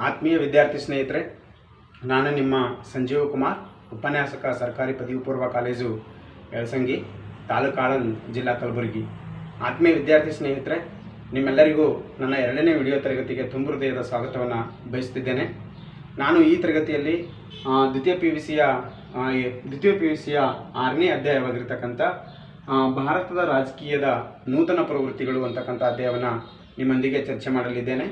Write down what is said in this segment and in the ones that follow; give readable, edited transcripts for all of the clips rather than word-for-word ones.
ಆತ್ಮೀಯ ವಿದ್ಯಾರ್ಥಿ ಸ್ನೇಹಿತರೆ, ನಾನು ನಿಮ್ಮ ಸಂಜೀವ ಕುಮಾರ್, ಉಪನ್ಯಾಸಕ, ಸರ್ಕಾರಿ ಪದವಿ ಪೂರ್ವ ಕಾಲೇಜು ಯಳಸಂಗಿ, ತಾಲೂಕು ಆಳಂದ್, ಜಿಲ್ಲಾ ಕಲಬುರಗಿ. ಆತ್ಮೀಯ ವಿದ್ಯಾರ್ಥಿ ಸ್ನೇಹಿತರೆ, ನಿಮ್ಮೆಲ್ಲರಿಗೂ ನನ್ನ 2ನೇ ವಿಡಿಯೋ ತರಗತಿಗೆ ತುಂಬ ಹೃದಯದ ಸ್ವಾಗತವನ್ನು ಬಯಸುತ್ತಿದ್ದೇನೆ. ನಾನು ಈ ತರಗತಿಯಲ್ಲಿ ದ್ವಿತೀಯ ಪಿ ಯು ಸಿಯ 6ನೇ ಅಧ್ಯಾಯವಾಗಿರ್ತಕ್ಕಂಥ ಭಾರತದ ರಾಜಕೀಯದ ನೂತನ ಪ್ರವೃತ್ತಿಗಳು ಅಂತಕ್ಕಂಥ ಅಧ್ಯಾಯವನ್ನು ನಿಮ್ಮೊಂದಿಗೆ ಚರ್ಚೆ ಮಾಡಲಿದ್ದೇನೆ.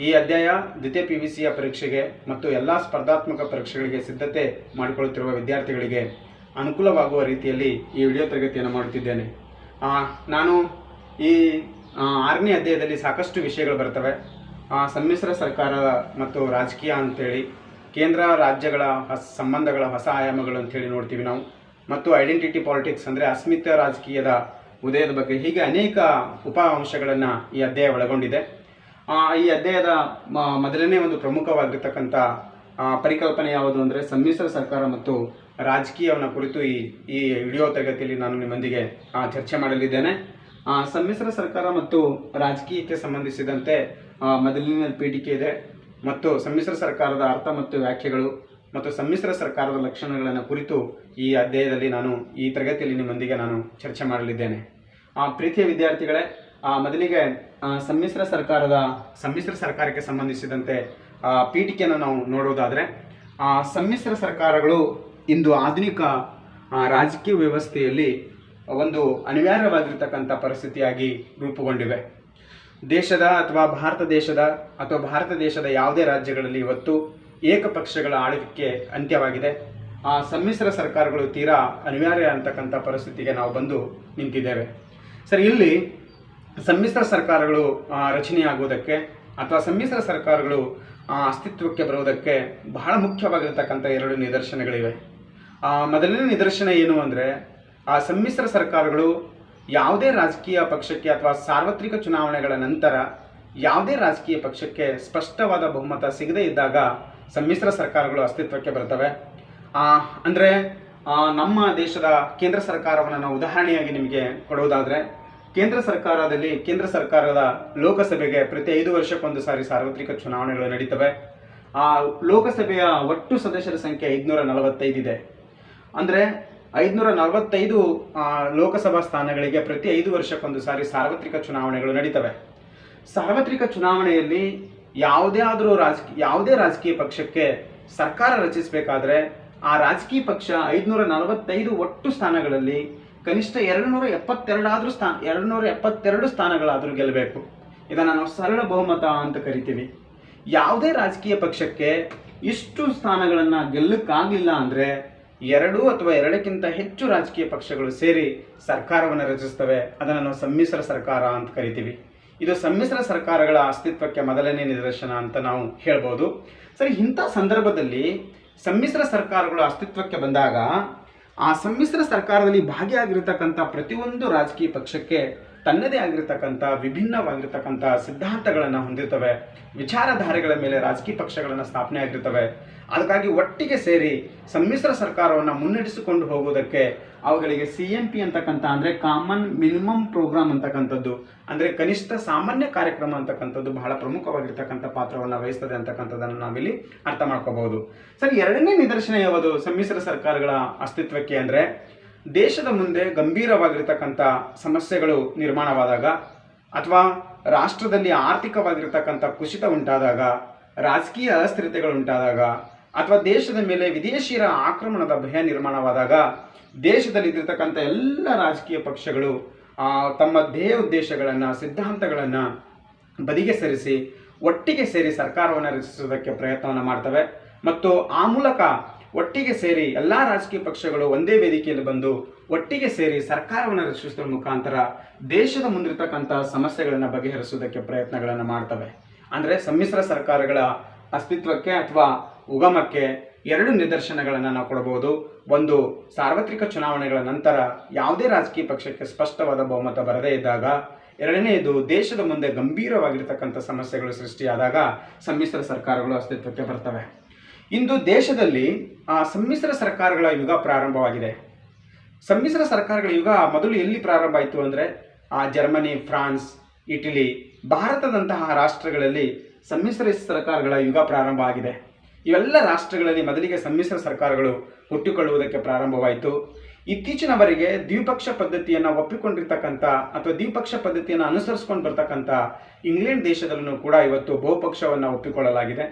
ಈ ಅಧ್ಯಾಯ ದ್ವಿತೀಯ ಪಿ ಯು ಸಿಯ ಪರೀಕ್ಷೆಗೆ ಮತ್ತು ಎಲ್ಲ ಸ್ಪರ್ಧಾತ್ಮಕ ಪರೀಕ್ಷೆಗಳಿಗೆ ಸಿದ್ಧತೆ ಮಾಡಿಕೊಳ್ಳುತ್ತಿರುವ ವಿದ್ಯಾರ್ಥಿಗಳಿಗೆ ಅನುಕೂಲವಾಗುವ ರೀತಿಯಲ್ಲಿ ಈ ವಿಡಿಯೋ ತರಗತಿಯನ್ನು ಮಾಡುತ್ತಿದ್ದೇನೆ. ನಾನು ಈ 6ನೇ ಅಧ್ಯಾಯದಲ್ಲಿ ಸಾಕಷ್ಟು ವಿಷಯಗಳು ಬರ್ತವೆ. ಸಮ್ಮಿಶ್ರ ಸರ್ಕಾರ ಮತ್ತು ರಾಜಕೀಯ ಅಂಥೇಳಿ, ಕೇಂದ್ರ ರಾಜ್ಯಗಳ ಸಂಬಂಧಗಳ ಹೊಸ ಆಯಾಮಗಳು ಅಂಥೇಳಿ ನೋಡ್ತೀವಿ ನಾವು, ಮತ್ತು ಐಡೆಂಟಿಟಿ ಪಾಲಿಟಿಕ್ಸ್ ಅಂದರೆ ಅಸ್ಮಿತಾ ರಾಜಕೀಯದ ಉದಯದ ಬಗ್ಗೆ, ಹೀಗೆ ಅನೇಕ ಉಪ ಅಂಶಗಳನ್ನು ಈ ಅಧ್ಯಾಯ ಒಳಗೊಂಡಿದೆ. ಈ ಅಧ್ಯಾಯದ ಮೊದಲನೇ ಒಂದು ಪ್ರಮುಖವಾಗಿರ್ತಕ್ಕಂಥ ಪರಿಕಲ್ಪನೆ ಯಾವುದು ಅಂದರೆ ಸಮ್ಮಿಶ್ರ ಸರ್ಕಾರ ಮತ್ತು ರಾಜಕೀಯವನ್ನು ಕುರಿತು ಈ ವಿಡಿಯೋ ತರಗತಿಯಲ್ಲಿ ನಾನು ನಿಮ್ಮೊಂದಿಗೆ ಚರ್ಚೆ ಮಾಡಲಿದ್ದೇನೆ. ಸಮ್ಮಿಶ್ರ ಸರ್ಕಾರ ಮತ್ತು ರಾಜಕೀಯಕ್ಕೆ ಸಂಬಂಧಿಸಿದಂತೆ ಮೊದಲಿನ ಪೀಠಿಕೆ ಇದೆ, ಮತ್ತು ಸಮ್ಮಿಶ್ರ ಸರ್ಕಾರದ ಅರ್ಥ ಮತ್ತು ವ್ಯಾಖ್ಯೆಗಳು ಮತ್ತು ಸಮ್ಮಿಶ್ರ ಸರ್ಕಾರದ ಲಕ್ಷಣಗಳನ್ನು ಕುರಿತು ಈ ಅಧ್ಯಾಯದಲ್ಲಿ ನಾನು ಈ ತರಗತಿಯಲ್ಲಿ ನಿಮ್ಮೊಂದಿಗೆ ನಾನು ಚರ್ಚೆ ಮಾಡಲಿದ್ದೇನೆ. ಪ್ರೀತಿಯ ವಿದ್ಯಾರ್ಥಿಗಳೇ, ಮೊದಲಿಗೆ ಸಮ್ಮಿಶ್ರ ಸರ್ಕಾರಕ್ಕೆ ಸಂಬಂಧಿಸಿದಂತೆ ಪೀಠಿಕೆಯನ್ನು ನಾವು ನೋಡುವುದಾದರೆ, ಸಮ್ಮಿಶ್ರ ಸರ್ಕಾರಗಳು ಇಂದು ಆಧುನಿಕ ರಾಜಕೀಯ ವ್ಯವಸ್ಥೆಯಲ್ಲಿ ಒಂದು ಅನಿವಾರ್ಯವಾಗಿರ್ತಕ್ಕಂಥ ಪರಿಸ್ಥಿತಿಯಾಗಿ ರೂಪುಗೊಂಡಿವೆ. ಭಾರತ ದೇಶದ ಯಾವುದೇ ರಾಜ್ಯಗಳಲ್ಲಿ ಇವತ್ತು ಏಕಪಕ್ಷಗಳ ಆಳ್ವಿಕೆ ಅಂತ್ಯವಾಗಿದೆ. ಸಮ್ಮಿಶ್ರ ಸರ್ಕಾರಗಳು ತೀರಾ ಅನಿವಾರ್ಯ ಅಂತಕ್ಕಂಥ ಪರಿಸ್ಥಿತಿಗೆ ನಾವು ಬಂದು ನಿಂತಿದ್ದೇವೆ. ಸರಿ, ಇಲ್ಲಿ ಸಮ್ಮಿಶ್ರ ಸರ್ಕಾರಗಳು ರಚನೆಯಾಗುವುದಕ್ಕೆ ಅಥವಾ ಸಮ್ಮಿಶ್ರ ಸರ್ಕಾರಗಳು ಅಸ್ತಿತ್ವಕ್ಕೆ ಬರುವುದಕ್ಕೆ ಬಹಳ ಮುಖ್ಯವಾಗಿರ್ತಕ್ಕಂಥ 2 ನಿದರ್ಶನಗಳಿವೆ. ಮೊದಲನೇ ನಿದರ್ಶನ ಏನು ಅಂದರೆ, ಸಮ್ಮಿಶ್ರ ಸರ್ಕಾರಗಳು ಯಾವುದೇ ರಾಜಕೀಯ ಪಕ್ಷಕ್ಕೆ ಅಥವಾ ಸಾರ್ವತ್ರಿಕ ಚುನಾವಣೆಗಳ ನಂತರ ಯಾವುದೇ ರಾಜಕೀಯ ಪಕ್ಷಕ್ಕೆ ಸ್ಪಷ್ಟವಾದ ಬಹುಮತ ಸಿಗದೇ ಇದ್ದಾಗ ಸಮ್ಮಿಶ್ರ ಸರ್ಕಾರಗಳು ಅಸ್ತಿತ್ವಕ್ಕೆ ಬರ್ತವೆ. ಅಂದರೆ ನಮ್ಮ ದೇಶದ ಕೇಂದ್ರ ಸರ್ಕಾರವನ್ನು ನಾವು ಉದಾಹರಣೆಯಾಗಿ ನಿಮಗೆ ಕೊಡುವುದಾದರೆ, ಕೇಂದ್ರ ಸರ್ಕಾರದ ಲೋಕಸಭೆಗೆ ಪ್ರತಿ 5 ವರ್ಷಕ್ಕೊಂದು ಸಾರಿ ಸಾರ್ವತ್ರಿಕ ಚುನಾವಣೆಗಳು ನಡೀತವೆ. ಲೋಕಸಭೆಯ ಒಟ್ಟು ಸದಸ್ಯರ ಸಂಖ್ಯೆ 545 ಇದೆ. ಅಂದರೆ 545 ಲೋಕಸಭಾ ಸ್ಥಾನಗಳಿಗೆ ಪ್ರತಿ 5 ವರ್ಷಕ್ಕೊಂದು ಸಾರಿ ಸಾರ್ವತ್ರಿಕ ಚುನಾವಣೆಗಳು ನಡೀತವೆ. ಸಾರ್ವತ್ರಿಕ ಚುನಾವಣೆಯಲ್ಲಿ ಯಾವುದೇ ರಾಜಕೀಯ ಪಕ್ಷಕ್ಕೆ ಸರ್ಕಾರ ರಚಿಸಬೇಕಾದ್ರೆ ಆ ರಾಜಕೀಯ ಪಕ್ಷ 545 ಒಟ್ಟು ಸ್ಥಾನಗಳಲ್ಲಿ ಕನಿಷ್ಠ 272 ಸ್ಥಾನಗಳಾದರೂ ಗೆಲ್ಲಬೇಕು. ಇದನ್ನು ನಾವು ಸರಳ ಬಹುಮತ ಅಂತ ಕರಿತೀವಿ. ಯಾವುದೇ ರಾಜಕೀಯ ಪಕ್ಷಕ್ಕೆ ಇಷ್ಟು ಸ್ಥಾನಗಳನ್ನು ಗೆಲ್ಲಕ್ಕಾಗಲಿಲ್ಲ ಅಂದರೆ 2 ಅಥವಾ 2ಕ್ಕಿಂತ ಹೆಚ್ಚು ರಾಜಕೀಯ ಪಕ್ಷಗಳು ಸೇರಿ ಸರ್ಕಾರವನ್ನು ರಚಿಸ್ತವೆ. ಅದನ್ನು ನಾವು ಸಮ್ಮಿಶ್ರ ಸರ್ಕಾರ ಅಂತ ಕರಿತೀವಿ. ಇದು ಸಮ್ಮಿಶ್ರ ಸರ್ಕಾರಗಳ ಅಸ್ತಿತ್ವಕ್ಕೆ ಮೊದಲನೇ ನಿದರ್ಶನ ಅಂತ ನಾವು ಹೇಳ್ಬೋದು. ಸರಿ, ಇಂಥ ಸಂದರ್ಭದಲ್ಲಿ ಸಮ್ಮಿಶ್ರ ಸರ್ಕಾರಗಳು ಅಸ್ತಿತ್ವಕ್ಕೆ ಬಂದಾಗ ಆ ಸಮ್ಮಿಶ್ರ ಸರ್ಕಾರದಲ್ಲಿ ಭಾಗಿಯಾಗಿರ್ತಕ್ಕಂಥ ಪ್ರತಿಯೊಂದು ರಾಜಕೀಯ ಪಕ್ಷಕ್ಕೆ ತನ್ನದೇ ಆಗಿರ್ತಕ್ಕಂಥ ವಿಭಿನ್ನವಾಗಿರ್ತಕ್ಕಂಥ ಸಿದ್ಧಾಂತಗಳನ್ನು ಹೊಂದಿರ್ತವೆ, ವಿಚಾರಧಾರೆಗಳ ಮೇಲೆ ರಾಜಕೀಯ ಪಕ್ಷಗಳನ್ನು ಸ್ಥಾಪನೆ ಆಗಿರ್ತವೆ. ಅದಕ್ಕಾಗಿ ಒಟ್ಟಿಗೆ ಸೇರಿ ಸಮ್ಮಿಶ್ರ ಸರ್ಕಾರವನ್ನು ಮುನ್ನಡೆಸಿಕೊಂಡು ಹೋಗುವುದಕ್ಕೆ ಅವುಗಳಿಗೆ CMP ಅಂತಕ್ಕಂಥ ಅಂದರೆ ಕಾಮನ್ ಮಿನಿಮಮ್ ಪ್ರೋಗ್ರಾಮ್ ಅಂತಕ್ಕಂಥದ್ದು, ಅಂದರೆ ಕನಿಷ್ಠ ಸಾಮಾನ್ಯ ಕಾರ್ಯಕ್ರಮ ಅಂತಕ್ಕಂಥದ್ದು ಬಹಳ ಪ್ರಮುಖವಾಗಿರ್ತಕ್ಕಂಥ ಪಾತ್ರವನ್ನು ವಹಿಸ್ತದೆ ಅಂತಕ್ಕಂಥದ್ದನ್ನು ನಾವಿಲ್ಲಿ ಅರ್ಥ ಮಾಡ್ಕೋಬಹುದು. ಸರಿ, 2ನೇ ನಿದರ್ಶನ ಯಾವುದು ಸಮ್ಮಿಶ್ರ ಸರ್ಕಾರಗಳ ಅಸ್ತಿತ್ವಕ್ಕೆ ಅಂದರೆ, ದೇಶದ ಮುಂದೆ ಗಂಭೀರವಾಗಿರ್ತಕ್ಕಂಥ ಸಮಸ್ಯೆಗಳು ನಿರ್ಮಾಣವಾದಾಗ ಅಥವಾ ರಾಷ್ಟ್ರದಲ್ಲಿ ಆರ್ಥಿಕವಾಗಿರ್ತಕ್ಕಂಥ ಕುಸಿತ ಉಂಟಾದಾಗ, ರಾಜಕೀಯ ಅಸ್ಥಿರತೆಗಳು ಉಂಟಾದಾಗ ಅಥವಾ ದೇಶದ ಮೇಲೆ ವಿದೇಶಿಯರ ಆಕ್ರಮಣದ ಭಯ ನಿರ್ಮಾಣವಾದಾಗ ದೇಶದಲ್ಲಿದ್ದಿರ್ತಕ್ಕಂಥ ಎಲ್ಲ ರಾಜಕೀಯ ಪಕ್ಷಗಳು ತಮ್ಮ ಧ್ಯೇಯ ಉದ್ದೇಶಗಳನ್ನು, ಸಿದ್ಧಾಂತಗಳನ್ನು ಬದಿಗೆ ಸರಿಸಿ ಒಟ್ಟಿಗೆ ಸೇರಿ ಸರ್ಕಾರವನ್ನು ರಚಿಸುವುದಕ್ಕೆ ಪ್ರಯತ್ನವನ್ನು ಮಾಡ್ತವೆ. ಮತ್ತು ಆ ಮೂಲಕ ಒಟ್ಟಿಗೆ ಸೇರಿ ಎಲ್ಲ ರಾಜಕೀಯ ಪಕ್ಷಗಳು ಒಂದೇ ವೇದಿಕೆಯಲ್ಲಿ ಬಂದು ಒಟ್ಟಿಗೆ ಸೇರಿ ಸರ್ಕಾರವನ್ನು ರಚಿಸುವ ಮುಖಾಂತರ ದೇಶದ ಮುಂದಿರತಕ್ಕಂಥ ಸಮಸ್ಯೆಗಳನ್ನು ಬಗೆಹರಿಸುವುದಕ್ಕೆ ಪ್ರಯತ್ನಗಳನ್ನು ಮಾಡ್ತವೆ. ಅಂದರೆ ಸಮ್ಮಿಶ್ರ ಸರ್ಕಾರಗಳ ಅಸ್ತಿತ್ವಕ್ಕೆ ಅಥವಾ ಉಗಮಕ್ಕೆ 2 ನಿದರ್ಶನಗಳನ್ನು ನಾವು ಕೊಡಬಹುದು. ಒಂದು, ಸಾರ್ವತ್ರಿಕ ಚುನಾವಣೆಗಳ ನಂತರ ಯಾವುದೇ ರಾಜಕೀಯ ಪಕ್ಷಕ್ಕೆ ಸ್ಪಷ್ಟವಾದ ಬಹುಮತ ಬರದೇ ಇದ್ದಾಗ. 2ನೇದು, ದೇಶದ ಮುಂದೆ ಗಂಭೀರವಾಗಿರ್ತಕ್ಕಂಥ ಸಮಸ್ಯೆಗಳು ಸೃಷ್ಟಿಯಾದಾಗ ಸಮ್ಮಿಶ್ರ ಸರ್ಕಾರಗಳು ಅಸ್ತಿತ್ವಕ್ಕೆ ಬರ್ತವೆ. ಇಂದು ದೇಶದಲ್ಲಿ ಸಮ್ಮಿಶ್ರ ಸರ್ಕಾರಗಳ ಯುಗ ಪ್ರಾರಂಭವಾಗಿದೆ. ಸಮ್ಮಿಶ್ರ ಸರ್ಕಾರಗಳ ಯುಗ ಮೊದಲು ಎಲ್ಲಿ ಪ್ರಾರಂಭ ಆಯಿತು ಅಂದರೆ, ಜರ್ಮನಿ, ಫ್ರಾನ್ಸ್, ಇಟಲಿ, ಭಾರತದಂತಹ ರಾಷ್ಟ್ರಗಳಲ್ಲಿ ಸಮ್ಮಿಶ್ರ ಸರ್ಕಾರಗಳ ಯುಗ ಪ್ರಾರಂಭ ಆಗಿದೆ. ಇವೆಲ್ಲ ರಾಷ್ಟ್ರಗಳಲ್ಲಿ ಮೊದಲಿಗೆ ಸಮ್ಮಿಶ್ರ ಸರ್ಕಾರಗಳು ಹುಟ್ಟಿಕೊಳ್ಳುವುದಕ್ಕೆ ಪ್ರಾರಂಭವಾಯಿತು. ಇತ್ತೀಚಿನವರೆಗೆ ದ್ವಿಪಕ್ಷ ಪದ್ಧತಿಯನ್ನು ಒಪ್ಪಿಕೊಂಡಿರ್ತಕ್ಕಂಥ ಅಥವಾ ದ್ವಿಪಕ್ಷ ಪದ್ಧತಿಯನ್ನು ಅನುಸರಿಸಿಕೊಂಡು ಬರ್ತಕ್ಕಂಥ ಇಂಗ್ಲೆಂಡ್ ದೇಶದಲ್ಲೂ ಕೂಡ ಇವತ್ತು ಬಹುಪಕ್ಷವನ್ನು ಒಪ್ಪಿಕೊಳ್ಳಲಾಗಿದೆ.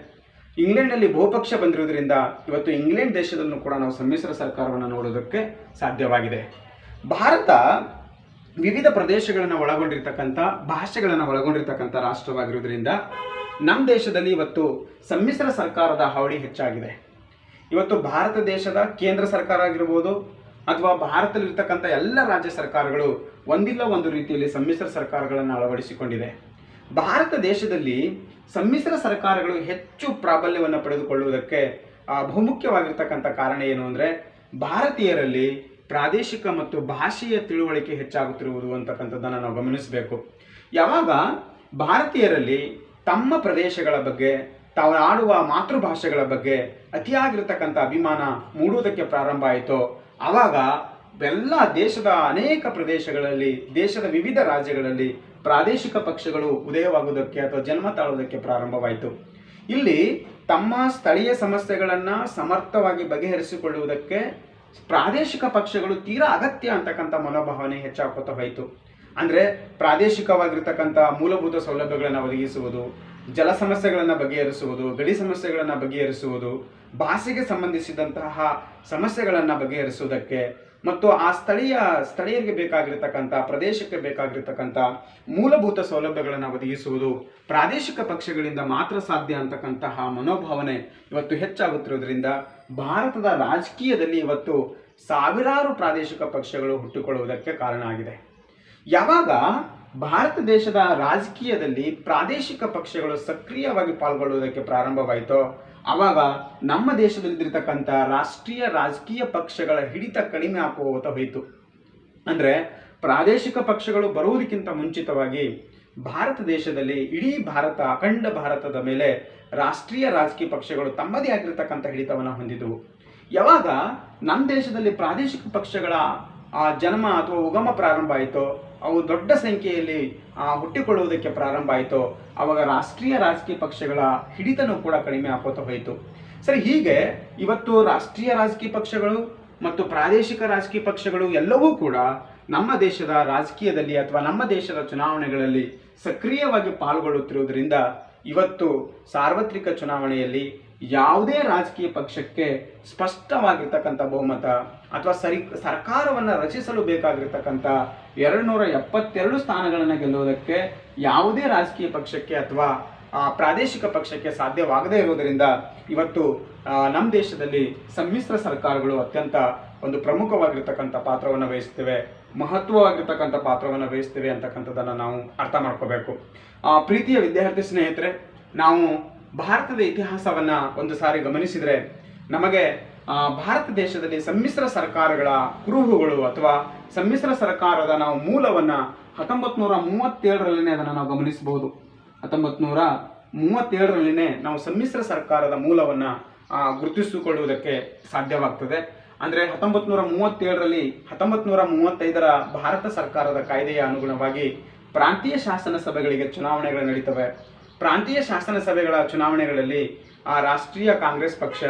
ಇಂಗ್ಲೆಂಡ್ನಲ್ಲಿ ಬಹುಪಕ್ಷ ಬಂದಿರುವುದರಿಂದ ಇವತ್ತು ಇಂಗ್ಲೆಂಡ್ ದೇಶದಲ್ಲೂ ಕೂಡ ನಾವು ಸಮ್ಮಿಶ್ರ ಸರ್ಕಾರವನ್ನು ನೋಡೋದಕ್ಕೆ ಸಾಧ್ಯವಾಗಿದೆ. ಭಾರತ ವಿವಿಧ ಪ್ರದೇಶಗಳನ್ನು ಒಳಗೊಂಡಿರ್ತಕ್ಕಂಥ ಭಾಷೆಗಳನ್ನು ಒಳಗೊಂಡಿರ್ತಕ್ಕಂಥ ರಾಷ್ಟ್ರವಾಗಿರುವುದರಿಂದ ನಮ್ಮ ದೇಶದಲ್ಲಿ ಇವತ್ತು ಸಮ್ಮಿಶ್ರ ಸರ್ಕಾರದ ಹಾವಳಿ ಹೆಚ್ಚಾಗಿದೆ. ಇವತ್ತು ಭಾರತ ದೇಶದ ಕೇಂದ್ರ ಸರ್ಕಾರ ಆಗಿರ್ಬೋದು ಅಥವಾ ಭಾರತದಲ್ಲಿರ್ತಕ್ಕಂಥ ಎಲ್ಲ ರಾಜ್ಯ ಸರ್ಕಾರಗಳು ಒಂದಿಲ್ಲ ಒಂದು ರೀತಿಯಲ್ಲಿ ಸಮ್ಮಿಶ್ರ ಸರ್ಕಾರಗಳನ್ನು ಅಳವಡಿಸಿಕೊಂಡಿದೆ. ಭಾರತ ದೇಶದಲ್ಲಿ ಸಮ್ಮಿಶ್ರ ಸರ್ಕಾರಗಳು ಹೆಚ್ಚು ಪ್ರಾಬಲ್ಯವನ್ನು ಪಡೆದುಕೊಳ್ಳುವುದಕ್ಕೆ ಬಹುಮುಖ್ಯವಾಗಿರ್ತಕ್ಕಂಥ ಕಾರಣ ಏನು ಅಂದರೆ, ಭಾರತೀಯರಲ್ಲಿ ಪ್ರಾದೇಶಿಕ ಮತ್ತು ಭಾಷೆಯ ತಿಳುವಳಿಕೆ ಹೆಚ್ಚಾಗುತ್ತಿರುವುದು ಅಂತಕ್ಕಂಥದ್ದನ್ನು ನಾವು ಗಮನಿಸಬೇಕು. ಯಾವಾಗ ಭಾರತೀಯರಲ್ಲಿ ತಮ್ಮ ಪ್ರದೇಶಗಳ ಬಗ್ಗೆ, ತಾವು ಆಡುವ ಮಾತೃಭಾಷೆಗಳ ಬಗ್ಗೆ ಅತಿಯಾಗಿರ್ತಕ್ಕಂಥ ಅಭಿಮಾನ ಮೂಡುವುದಕ್ಕೆ ಪ್ರಾರಂಭ ಆಯಿತೋ, ಆವಾಗ ಎಲ್ಲ ದೇಶದ ಅನೇಕ ಪ್ರದೇಶಗಳಲ್ಲಿ, ದೇಶದ ವಿವಿಧ ರಾಜ್ಯಗಳಲ್ಲಿ ಪ್ರಾದೇಶಿಕ ಪಕ್ಷಗಳು ಉದಯವಾಗುವುದಕ್ಕೆ ಅಥವಾ ಜನ್ಮ ತಾಳುವುದಕ್ಕೆ ಪ್ರಾರಂಭವಾಯಿತು. ಇಲ್ಲಿ ತಮ್ಮ ಸ್ಥಳೀಯ ಸಮಸ್ಯೆಗಳನ್ನು ಸಮರ್ಥವಾಗಿ ಬಗೆಹರಿಸಿಕೊಳ್ಳುವುದಕ್ಕೆ ಪ್ರಾದೇಶಿಕ ಪಕ್ಷಗಳು ತೀರಾ ಅಗತ್ಯ ಅಂತಕ್ಕಂಥ ಮನೋಭಾವನೆ ಹೆಚ್ಚಾಗ್ತಾ ಹೋಯಿತು. ಅಂದರೆ ಪ್ರಾದೇಶಿಕವಾಗಿರ್ತಕ್ಕಂಥ ಮೂಲಭೂತ ಸೌಲಭ್ಯಗಳನ್ನು ಒದಗಿಸುವುದು, ಜಲ ಸಮಸ್ಯೆಗಳನ್ನು ಬಗೆಹರಿಸುವುದು, ಗಡಿ ಸಮಸ್ಯೆಗಳನ್ನು ಬಗೆಹರಿಸುವುದು, ಭಾಷೆಗೆ ಸಂಬಂಧಿಸಿದಂತಹ ಸಮಸ್ಯೆಗಳನ್ನು ಬಗೆಹರಿಸುವುದಕ್ಕೆ ಮತ್ತು ಆ ಸ್ಥಳೀಯರಿಗೆ ಬೇಕಾಗಿರ್ತಕ್ಕಂಥ ಪ್ರದೇಶಕ್ಕೆ ಬೇಕಾಗಿರ್ತಕ್ಕಂಥ ಮೂಲಭೂತ ಸೌಲಭ್ಯಗಳನ್ನು ಒದಗಿಸುವುದು ಪ್ರಾದೇಶಿಕ ಪಕ್ಷಗಳಿಂದ ಮಾತ್ರ ಸಾಧ್ಯ ಅಂತಕ್ಕಂತಹ ಮನೋಭಾವನೆ ಇವತ್ತು ಹೆಚ್ಚಾಗುತ್ತಿರುವುದರಿಂದ ಭಾರತದ ರಾಜಕೀಯದಲ್ಲಿ ಇವತ್ತು ಸಾವಿರಾರು ಪ್ರಾದೇಶಿಕ ಪಕ್ಷಗಳು ಹುಟ್ಟಿಕೊಳ್ಳುವುದಕ್ಕೆ ಕಾರಣ ಆಗಿದೆ. ಯಾವಾಗ ಭಾರತ ದೇಶದ ರಾಜಕೀಯದಲ್ಲಿ ಪ್ರಾದೇಶಿಕ ಪಕ್ಷಗಳು ಸಕ್ರಿಯವಾಗಿ ಪಾಲ್ಗೊಳ್ಳುವುದಕ್ಕೆ ಪ್ರಾರಂಭವಾಯಿತೋ, ಆವಾಗ ನಮ್ಮ ದೇಶದಲ್ಲಿರ್ತಕ್ಕಂಥ ರಾಷ್ಟ್ರೀಯ ರಾಜಕೀಯ ಪಕ್ಷಗಳ ಹಿಡಿತ ಕಡಿಮೆ ಆಗುತ್ತಾ ಹೋಯಿತು. ಅಂದರೆ ಪ್ರಾದೇಶಿಕ ಪಕ್ಷಗಳು ಬರುವುದಕ್ಕಿಂತ ಮುಂಚಿತವಾಗಿ ಭಾರತ ದೇಶದಲ್ಲಿ ಇಡೀ ಭಾರತ, ಅಖಂಡ ಭಾರತದ ಮೇಲೆ ರಾಷ್ಟ್ರೀಯ ರಾಜಕೀಯ ಪಕ್ಷಗಳು ತಮ್ಮದೇ ಆಗಿರ್ತಕ್ಕಂಥ ಹಿಡಿತವನ್ನು ಹೊಂದಿದವು. ಯಾವಾಗ ನಮ್ಮ ದೇಶದಲ್ಲಿ ಪ್ರಾದೇಶಿಕ ಪಕ್ಷಗಳ ಜನ್ಮ ಅಥವಾ ಉಗಮ ಪ್ರಾರಂಭ ಆಯಿತೋ, ಅವು ದೊಡ್ಡ ಸಂಖ್ಯೆಯಲ್ಲಿ ಹುಟ್ಟಿಕೊಳ್ಳುವುದಕ್ಕೆ ಪ್ರಾರಂಭ ಆಯಿತೋ, ಆವಾಗ ರಾಷ್ಟ್ರೀಯ ರಾಜಕೀಯ ಪಕ್ಷಗಳ ಹಿಡಿತನೂ ಕೂಡ ಕಡಿಮೆ ಆಗೋತಾ ಹೋಯಿತು. ಸರಿ, ಹೀಗೆ ಇವತ್ತು ರಾಷ್ಟ್ರೀಯ ರಾಜಕೀಯ ಪಕ್ಷಗಳು ಮತ್ತು ಪ್ರಾದೇಶಿಕ ರಾಜಕೀಯ ಪಕ್ಷಗಳು ಎಲ್ಲವೂ ಕೂಡ ನಮ್ಮ ದೇಶದ ರಾಜಕೀಯದಲ್ಲಿ ಅಥವಾ ನಮ್ಮ ದೇಶದ ಚುನಾವಣೆಗಳಲ್ಲಿ ಸಕ್ರಿಯವಾಗಿ ಪಾಲ್ಗೊಳ್ಳುತ್ತಿರುವುದರಿಂದ ಇವತ್ತು ಸಾರ್ವತ್ರಿಕ ಚುನಾವಣೆಯಲ್ಲಿ ಯಾವುದೇ ರಾಜಕೀಯ ಪಕ್ಷಕ್ಕೆ ಸ್ಪಷ್ಟವಾಗಿರ್ತಕ್ಕಂಥ ಬಹುಮತ ಅಥವಾ ಸರ್ಕಾರವನ್ನು ರಚಿಸಲು ಬೇಕಾಗಿರ್ತಕ್ಕಂಥ 272 ಸ್ಥಾನಗಳನ್ನು ಗೆಲ್ಲುವುದಕ್ಕೆ ಯಾವುದೇ ರಾಜಕೀಯ ಪಕ್ಷಕ್ಕೆ ಅಥವಾ ಪ್ರಾದೇಶಿಕ ಪಕ್ಷಕ್ಕೆ ಸಾಧ್ಯವಾಗದೇ ಇರುವುದರಿಂದ ಇವತ್ತು ನಮ್ಮ ದೇಶದಲ್ಲಿ ಸಮ್ಮಿಶ್ರ ಸರ್ಕಾರಗಳು ಅತ್ಯಂತ ಒಂದು ಪ್ರಮುಖವಾಗಿರ್ತಕ್ಕಂಥ ಪಾತ್ರವನ್ನು ವಹಿಸ್ತೇವೆ, ಮಹತ್ವವಾಗಿರ್ತಕ್ಕಂಥ ಪಾತ್ರವನ್ನು ವಹಿಸ್ತೇವೆ ಅಂತಕ್ಕಂಥದ್ದನ್ನು ನಾವು ಅರ್ಥ ಮಾಡ್ಕೋಬೇಕು. ಪ್ರೀತಿಯ ವಿದ್ಯಾರ್ಥಿ ಸ್ನೇಹಿತರೆ, ನಾವು ಭಾರತದ ಇತಿಹಾಸವನ್ನು ಒಂದು ಸಾರಿ ಗಮನಿಸಿದರೆ ನಮಗೆ ಭಾರತ ದೇಶದಲ್ಲಿ ಸಮ್ಮಿಶ್ರ ಸರ್ಕಾರಗಳ ಕುರುಹುಗಳು ಅಥವಾ ಸಮ್ಮಿಶ್ರ ಸರ್ಕಾರದ ನಾವು ಮೂಲವನ್ನು 1937ರಲ್ಲಿನೇ ಅದನ್ನು ನಾವು ಗಮನಿಸಬಹುದು. 1937ರಲ್ಲಿನೇ ನಾವು ಸಮ್ಮಿಶ್ರ ಸರ್ಕಾರದ ಮೂಲವನ್ನು ಗುರುತಿಸಿಕೊಳ್ಳುವುದಕ್ಕೆ ಸಾಧ್ಯವಾಗ್ತದೆ. ಅಂದರೆ 1937ರಲ್ಲಿ 1935ರ ಭಾರತ ಸರ್ಕಾರದ ಕಾಯ್ದೆಯ ಅನುಗುಣವಾಗಿ ಪ್ರಾಂತೀಯ ಶಾಸನ ಸಭೆಗಳಿಗೆ ಚುನಾವಣೆಗಳು ನಡೀತವೆ. ಪ್ರಾಂತೀಯ ಶಾಸನ ಸಭೆಗಳ ಚುನಾವಣೆಗಳಲ್ಲಿ ರಾಷ್ಟ್ರೀಯ ಕಾಂಗ್ರೆಸ್ ಪಕ್ಷ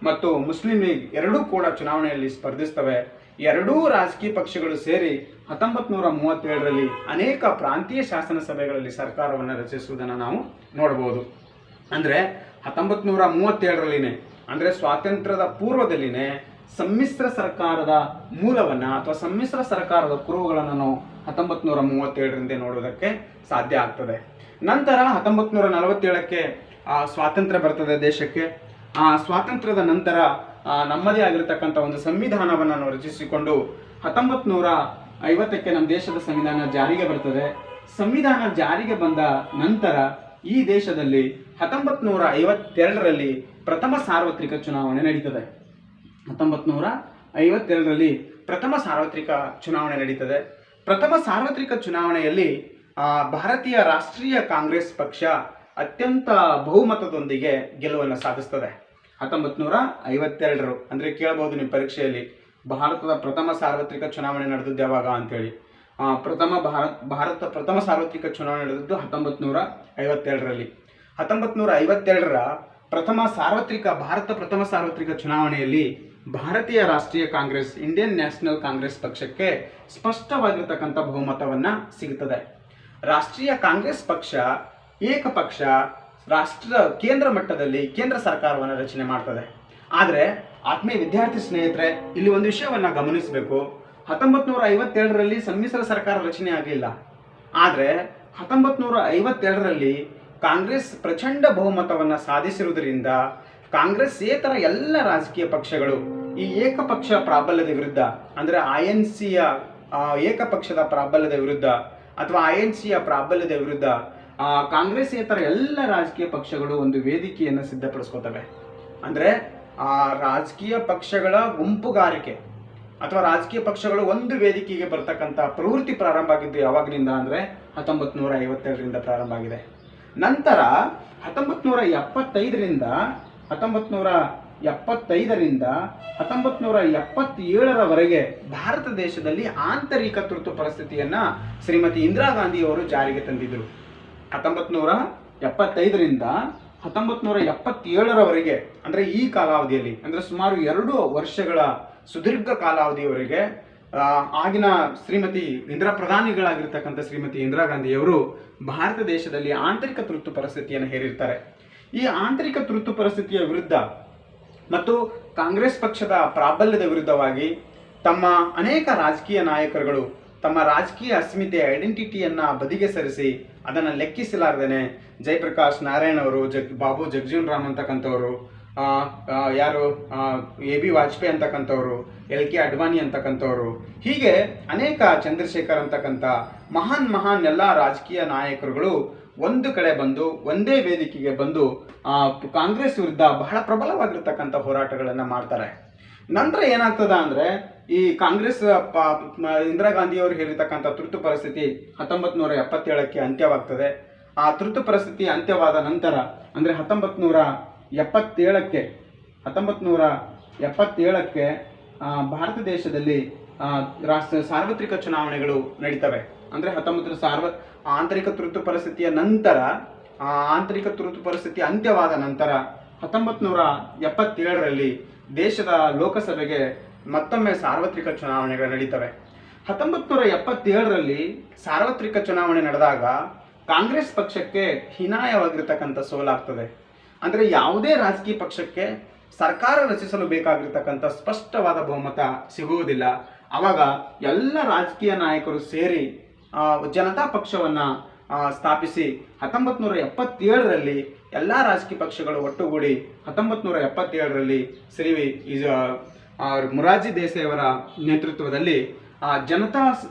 ಮತ್ತು ಮುಸ್ಲಿಂ ಲೀಗ್ ಎರಡೂ ಕೂಡ ಚುನಾವಣೆಯಲ್ಲಿ ಸ್ಪರ್ಧಿಸ್ತವೆ. ಎರಡೂ ರಾಜಕೀಯ ಪಕ್ಷಗಳು ಸೇರಿ 1937ರಲ್ಲಿ ಅನೇಕ ಪ್ರಾಂತೀಯ ಶಾಸನ ಸಭೆಗಳಲ್ಲಿ ಸರ್ಕಾರವನ್ನು ರಚಿಸುವುದನ್ನು ನಾವು ನೋಡಬಹುದು. ಅಂದರೆ 1937ರಲ್ಲಿನೇ, ಅಂದರೆ ಸ್ವಾತಂತ್ರ್ಯದ ಪೂರ್ವದಲ್ಲಿನೇ ಸಮ್ಮಿಶ್ರ ಸರ್ಕಾರದ ಮೂಲವನ್ನು ಅಥವಾ ಸಮ್ಮಿಶ್ರ ಸರ್ಕಾರದ ಕುರುಹುಗಳನ್ನು ನಾವು 1937ರಿಂದ ನೋಡುವುದಕ್ಕೆ ಸಾಧ್ಯ ಆಗ್ತದೆ. ನಂತರ 1947ಕ್ಕೆ ಸ್ವಾತಂತ್ರ್ಯ ಬರ್ತದೆ ದೇಶಕ್ಕೆ. ಸ್ವಾತಂತ್ರ್ಯದ ನಂತರ ನಮ್ಮದೇ ಆಗಿರತಕ್ಕಂಥ ಒಂದು ಸಂವಿಧಾನವನ್ನು ನಾವು ರಚಿಸಿಕೊಂಡು 1950ಕ್ಕೆ ನಮ್ಮ ದೇಶದ ಸಂವಿಧಾನ ಜಾರಿಗೆ ಬರ್ತದೆ. ಸಂವಿಧಾನ ಜಾರಿಗೆ ಬಂದ ನಂತರ ಈ ದೇಶದಲ್ಲಿ 1952ರಲ್ಲಿ ಪ್ರಥಮ ಸಾರ್ವತ್ರಿಕ ಚುನಾವಣೆ ನಡೀತದೆ. 1952ರಲ್ಲಿ ಪ್ರಥಮ ಸಾರ್ವತ್ರಿಕ ಚುನಾವಣೆ ನಡೀತದೆ. ಪ್ರಥಮ ಸಾರ್ವತ್ರಿಕ ಚುನಾವಣೆಯಲ್ಲಿ ಭಾರತೀಯ ರಾಷ್ಟ್ರೀಯ ಕಾಂಗ್ರೆಸ್ ಪಕ್ಷ ಅತ್ಯಂತ ಬಹುಮತದೊಂದಿಗೆ ಗೆಲುವನ್ನು ಸಾಧಿಸ್ತದೆ. 1952 ಅಂದರೆ ಕೇಳಬಹುದು ನಿಮ್ಮ ಪರೀಕ್ಷೆಯಲ್ಲಿ, ಭಾರತದ ಪ್ರಥಮ ಸಾರ್ವತ್ರಿಕ ಚುನಾವಣೆ ನಡೆದದ್ದು ಯಾವಾಗ ಅಂತೇಳಿ. ಭಾರತ ಪ್ರಥಮ ಸಾರ್ವತ್ರಿಕ ಚುನಾವಣೆ ನಡೆದದ್ದು 1952ರಲ್ಲಿ. 1952ರ ಪ್ರಥಮ ಸಾರ್ವತ್ರಿಕ ಚುನಾವಣೆಯಲ್ಲಿ ಭಾರತೀಯ ರಾಷ್ಟ್ರೀಯ ಕಾಂಗ್ರೆಸ್ ಇಂಡಿಯನ್ ನ್ಯಾಷನಲ್ ಕಾಂಗ್ರೆಸ್ ಪಕ್ಷಕ್ಕೆ ಸ್ಪಷ್ಟವಾಗಿರತಕ್ಕಂಥ ಬಹುಮತವನ್ನ ಸಿಗುತ್ತದೆ. ರಾಷ್ಟ್ರೀಯ ಕಾಂಗ್ರೆಸ್ ಪಕ್ಷ ಏಕಪಕ್ಷ ಕೇಂದ್ರ ಮಟ್ಟದಲ್ಲಿ ಕೇಂದ್ರ ಸರ್ಕಾರವನ್ನು ರಚನೆ ಮಾಡ್ತದೆ. ಆದರೆ ಆತ್ಮೀಯ ವಿದ್ಯಾರ್ಥಿ ಸ್ನೇಹಿತರೆ, ಇಲ್ಲಿ ಒಂದು ವಿಷಯವನ್ನ ಗಮನಿಸಬೇಕು. 1952ರಲ್ಲಿ ಸಮ್ಮಿಶ್ರ ಸರ್ಕಾರ ರಚನೆ ಆಗಲಿಲ್ಲ. ಆದರೆ 1952ರಲ್ಲಿ ಕಾಂಗ್ರೆಸ್ ಪ್ರಚಂಡ ಬಹುಮತವನ್ನು ಸಾಧಿಸಿರುವುದರಿಂದ ಕಾಂಗ್ರೆಸ್ಸೇತರ ಎಲ್ಲ ರಾಜಕೀಯ ಪಕ್ಷಗಳು ಈ ಏಕಪಕ್ಷ ಪ್ರಾಬಲ್ಯದ ವಿರುದ್ಧ, ಅಂದರೆ INCಯ ಏಕಪಕ್ಷದ ಪ್ರಾಬಲ್ಯದ ವಿರುದ್ಧ ಅಥವಾ INCಯ ಪ್ರಾಬಲ್ಯದ ವಿರುದ್ಧ ಕಾಂಗ್ರೆಸ್ಸೇತರ ಎಲ್ಲ ರಾಜಕೀಯ ಪಕ್ಷಗಳು ಒಂದು ವೇದಿಕೆಯನ್ನು ಸಿದ್ಧಪಡಿಸ್ಕೋತವೆ. ಅಂದರೆ ರಾಜಕೀಯ ಪಕ್ಷಗಳ ಗುಂಪುಗಾರಿಕೆ ಅಥವಾ ರಾಜಕೀಯ ಪಕ್ಷಗಳು ಒಂದು ವೇದಿಕೆಗೆ ಬರ್ತಕ್ಕಂಥ ಪ್ರವೃತ್ತಿ ಪ್ರಾರಂಭ ಆಗಿದ್ದು ಯಾವಾಗಿನಿಂದ ಅಂದರೆ 1952ರಿಂದ ಪ್ರಾರಂಭ ಆಗಿದೆ. ನಂತರ 1975ರಿಂದ 1977ರವರೆಗೆ ಭಾರತ ದೇಶದಲ್ಲಿ ಆಂತರಿಕ ತುರ್ತು ಪರಿಸ್ಥಿತಿಯನ್ನ ಶ್ರೀಮತಿ ಇಂದಿರಾ ಗಾಂಧಿಯವರು ಜಾರಿಗೆ ತಂದಿದ್ದರು. 1975ರಿಂದ 1977ರವರೆಗೆ ಅಂದರೆ ಈ ಕಾಲಾವಧಿಯಲ್ಲಿ, ಅಂದರೆ ಸುಮಾರು 2 ವರ್ಷಗಳ ಸುದೀರ್ಘ ಕಾಲಾವಧಿಯವರೆಗೆ ಆಗಿನ ಪ್ರಧಾನಿಗಳಾಗಿರ್ತಕ್ಕಂಥ ಶ್ರೀಮತಿ ಇಂದಿರಾ ಗಾಂಧಿಯವರು ಭಾರತ ದೇಶದಲ್ಲಿ ಆಂತರಿಕ ತುರ್ತು ಪರಿಸ್ಥಿತಿಯನ್ನು ಹೇರಿರ್ತಾರೆ. ಈ ಆಂತರಿಕ ತುರ್ತು ಪರಿಸ್ಥಿತಿಯ ವಿರುದ್ಧ ಮತ್ತು ಕಾಂಗ್ರೆಸ್ ಪಕ್ಷದ ಪ್ರಾಬಲ್ಯದ ವಿರುದ್ಧವಾಗಿ ತಮ್ಮ ಅನೇಕ ರಾಜಕೀಯ ನಾಯಕರುಗಳು ತಮ್ಮ ರಾಜಕೀಯ ಅಸ್ಮಿತೆ ಐಡೆಂಟಿಟಿಯನ್ನ ಬದಿಗೆ ಸರಿಸಿ ಅದನ್ನು ಲೆಕ್ಕಿಸಲಾರದೇನೆ ಜಯಪ್ರಕಾಶ್ ನಾರಾಯಣ್ ಅವರು, ಬಾಬು ಜಗಜೀವನ್ ರಾಮ್ ಅಂತಕ್ಕಂಥವ್ರು, ಯಾರು AB ವಾಜಪೇಯಿ ಅಂತಕ್ಕಂಥವ್ರು, LK ಅಡ್ವಾಣಿ ಅಂತಕ್ಕಂಥವ್ರು, ಹೀಗೆ ಅನೇಕ ಚಂದ್ರಶೇಖರ್ ಅಂತಕ್ಕಂಥ ಮಹಾನ್ ಎಲ್ಲ ರಾಜಕೀಯ ನಾಯಕರುಗಳು ಒಂದು ಕಡೆ ಬಂದು ಒಂದೇ ವೇದಿಕೆಗೆ ಬಂದು ಕಾಂಗ್ರೆಸ್ ವಿರುದ್ಧ ಬಹಳ ಪ್ರಬಲವಾಗಿರ್ತಕ್ಕಂಥ ಹೋರಾಟಗಳನ್ನು ಮಾಡ್ತಾರೆ. ನಂತರ ಏನಾಗ್ತದ ಅಂದ್ರೆ ಈ ಕಾಂಗ್ರೆಸ್ ಇಂದಿರಾ ಗಾಂಧಿಯವರು ಹೇರಿರ್ತಕ್ಕಂಥ ತುರ್ತು ಪರಿಸ್ಥಿತಿ 1977ಕ್ಕೆ ಅಂತ್ಯವಾಗ್ತದೆ. ಆ ತುರ್ತು ಪರಿಸ್ಥಿತಿ ಅಂತ್ಯವಾದ ನಂತರ ಅಂದರೆ 1977ಕ್ಕೆ ಭಾರತ ದೇಶದಲ್ಲಿ ಸಾರ್ವತ್ರಿಕ ಚುನಾವಣೆಗಳು ನಡೀತವೆ. ಅಂದರೆ ಆಂತರಿಕ ತುರ್ತು ಪರಿಸ್ಥಿತಿಯ ನಂತರ, ಆಂತರಿಕ ತುರ್ತು ಪರಿಸ್ಥಿತಿ ಅಂತ್ಯವಾದ ನಂತರ 1977ರಲ್ಲಿ ದೇಶದ ಲೋಕಸಭೆಗೆ ಮತ್ತೊಮ್ಮೆ ಸಾರ್ವತ್ರಿಕ ಚುನಾವಣೆಗಳು ನಡೀತವೆ. 1977ರಲ್ಲಿ ಸಾರ್ವತ್ರಿಕ ಚುನಾವಣೆ ನಡೆದಾಗ ಕಾಂಗ್ರೆಸ್ ಪಕ್ಷಕ್ಕೆ ಹೀನಾಯವಾಗಿರ್ತಕ್ಕಂಥ ಸೋಲಾಗ್ತದೆ. ಅಂದರೆ ಯಾವುದೇ ರಾಜಕೀಯ ಪಕ್ಷಕ್ಕೆ ಸರ್ಕಾರ ರಚಿಸಲು ಬೇಕಾಗಿರ್ತಕ್ಕಂಥ ಸ್ಪಷ್ಟವಾದ ಬಹುಮತ ಸಿಗುವುದಿಲ್ಲ. ಆವಾಗ ಎಲ್ಲ ರಾಜಕೀಯ ನಾಯಕರು ಸೇರಿ ಜನತಾ ಪಕ್ಷವನ್ನು ಸ್ಥಾಪಿಸಿ 1977ರಲ್ಲಿ ಎಲ್ಲ ರಾಜಕೀಯ ಪಕ್ಷಗಳು ಒಟ್ಟುಗೂಡಿ 1977ರಲ್ಲಿ ಮೊರಾರ್ಜಿ ದೇಸಾಯಿ ಅವರ ನೇತೃತ್ವದಲ್ಲಿ ಜನತಾ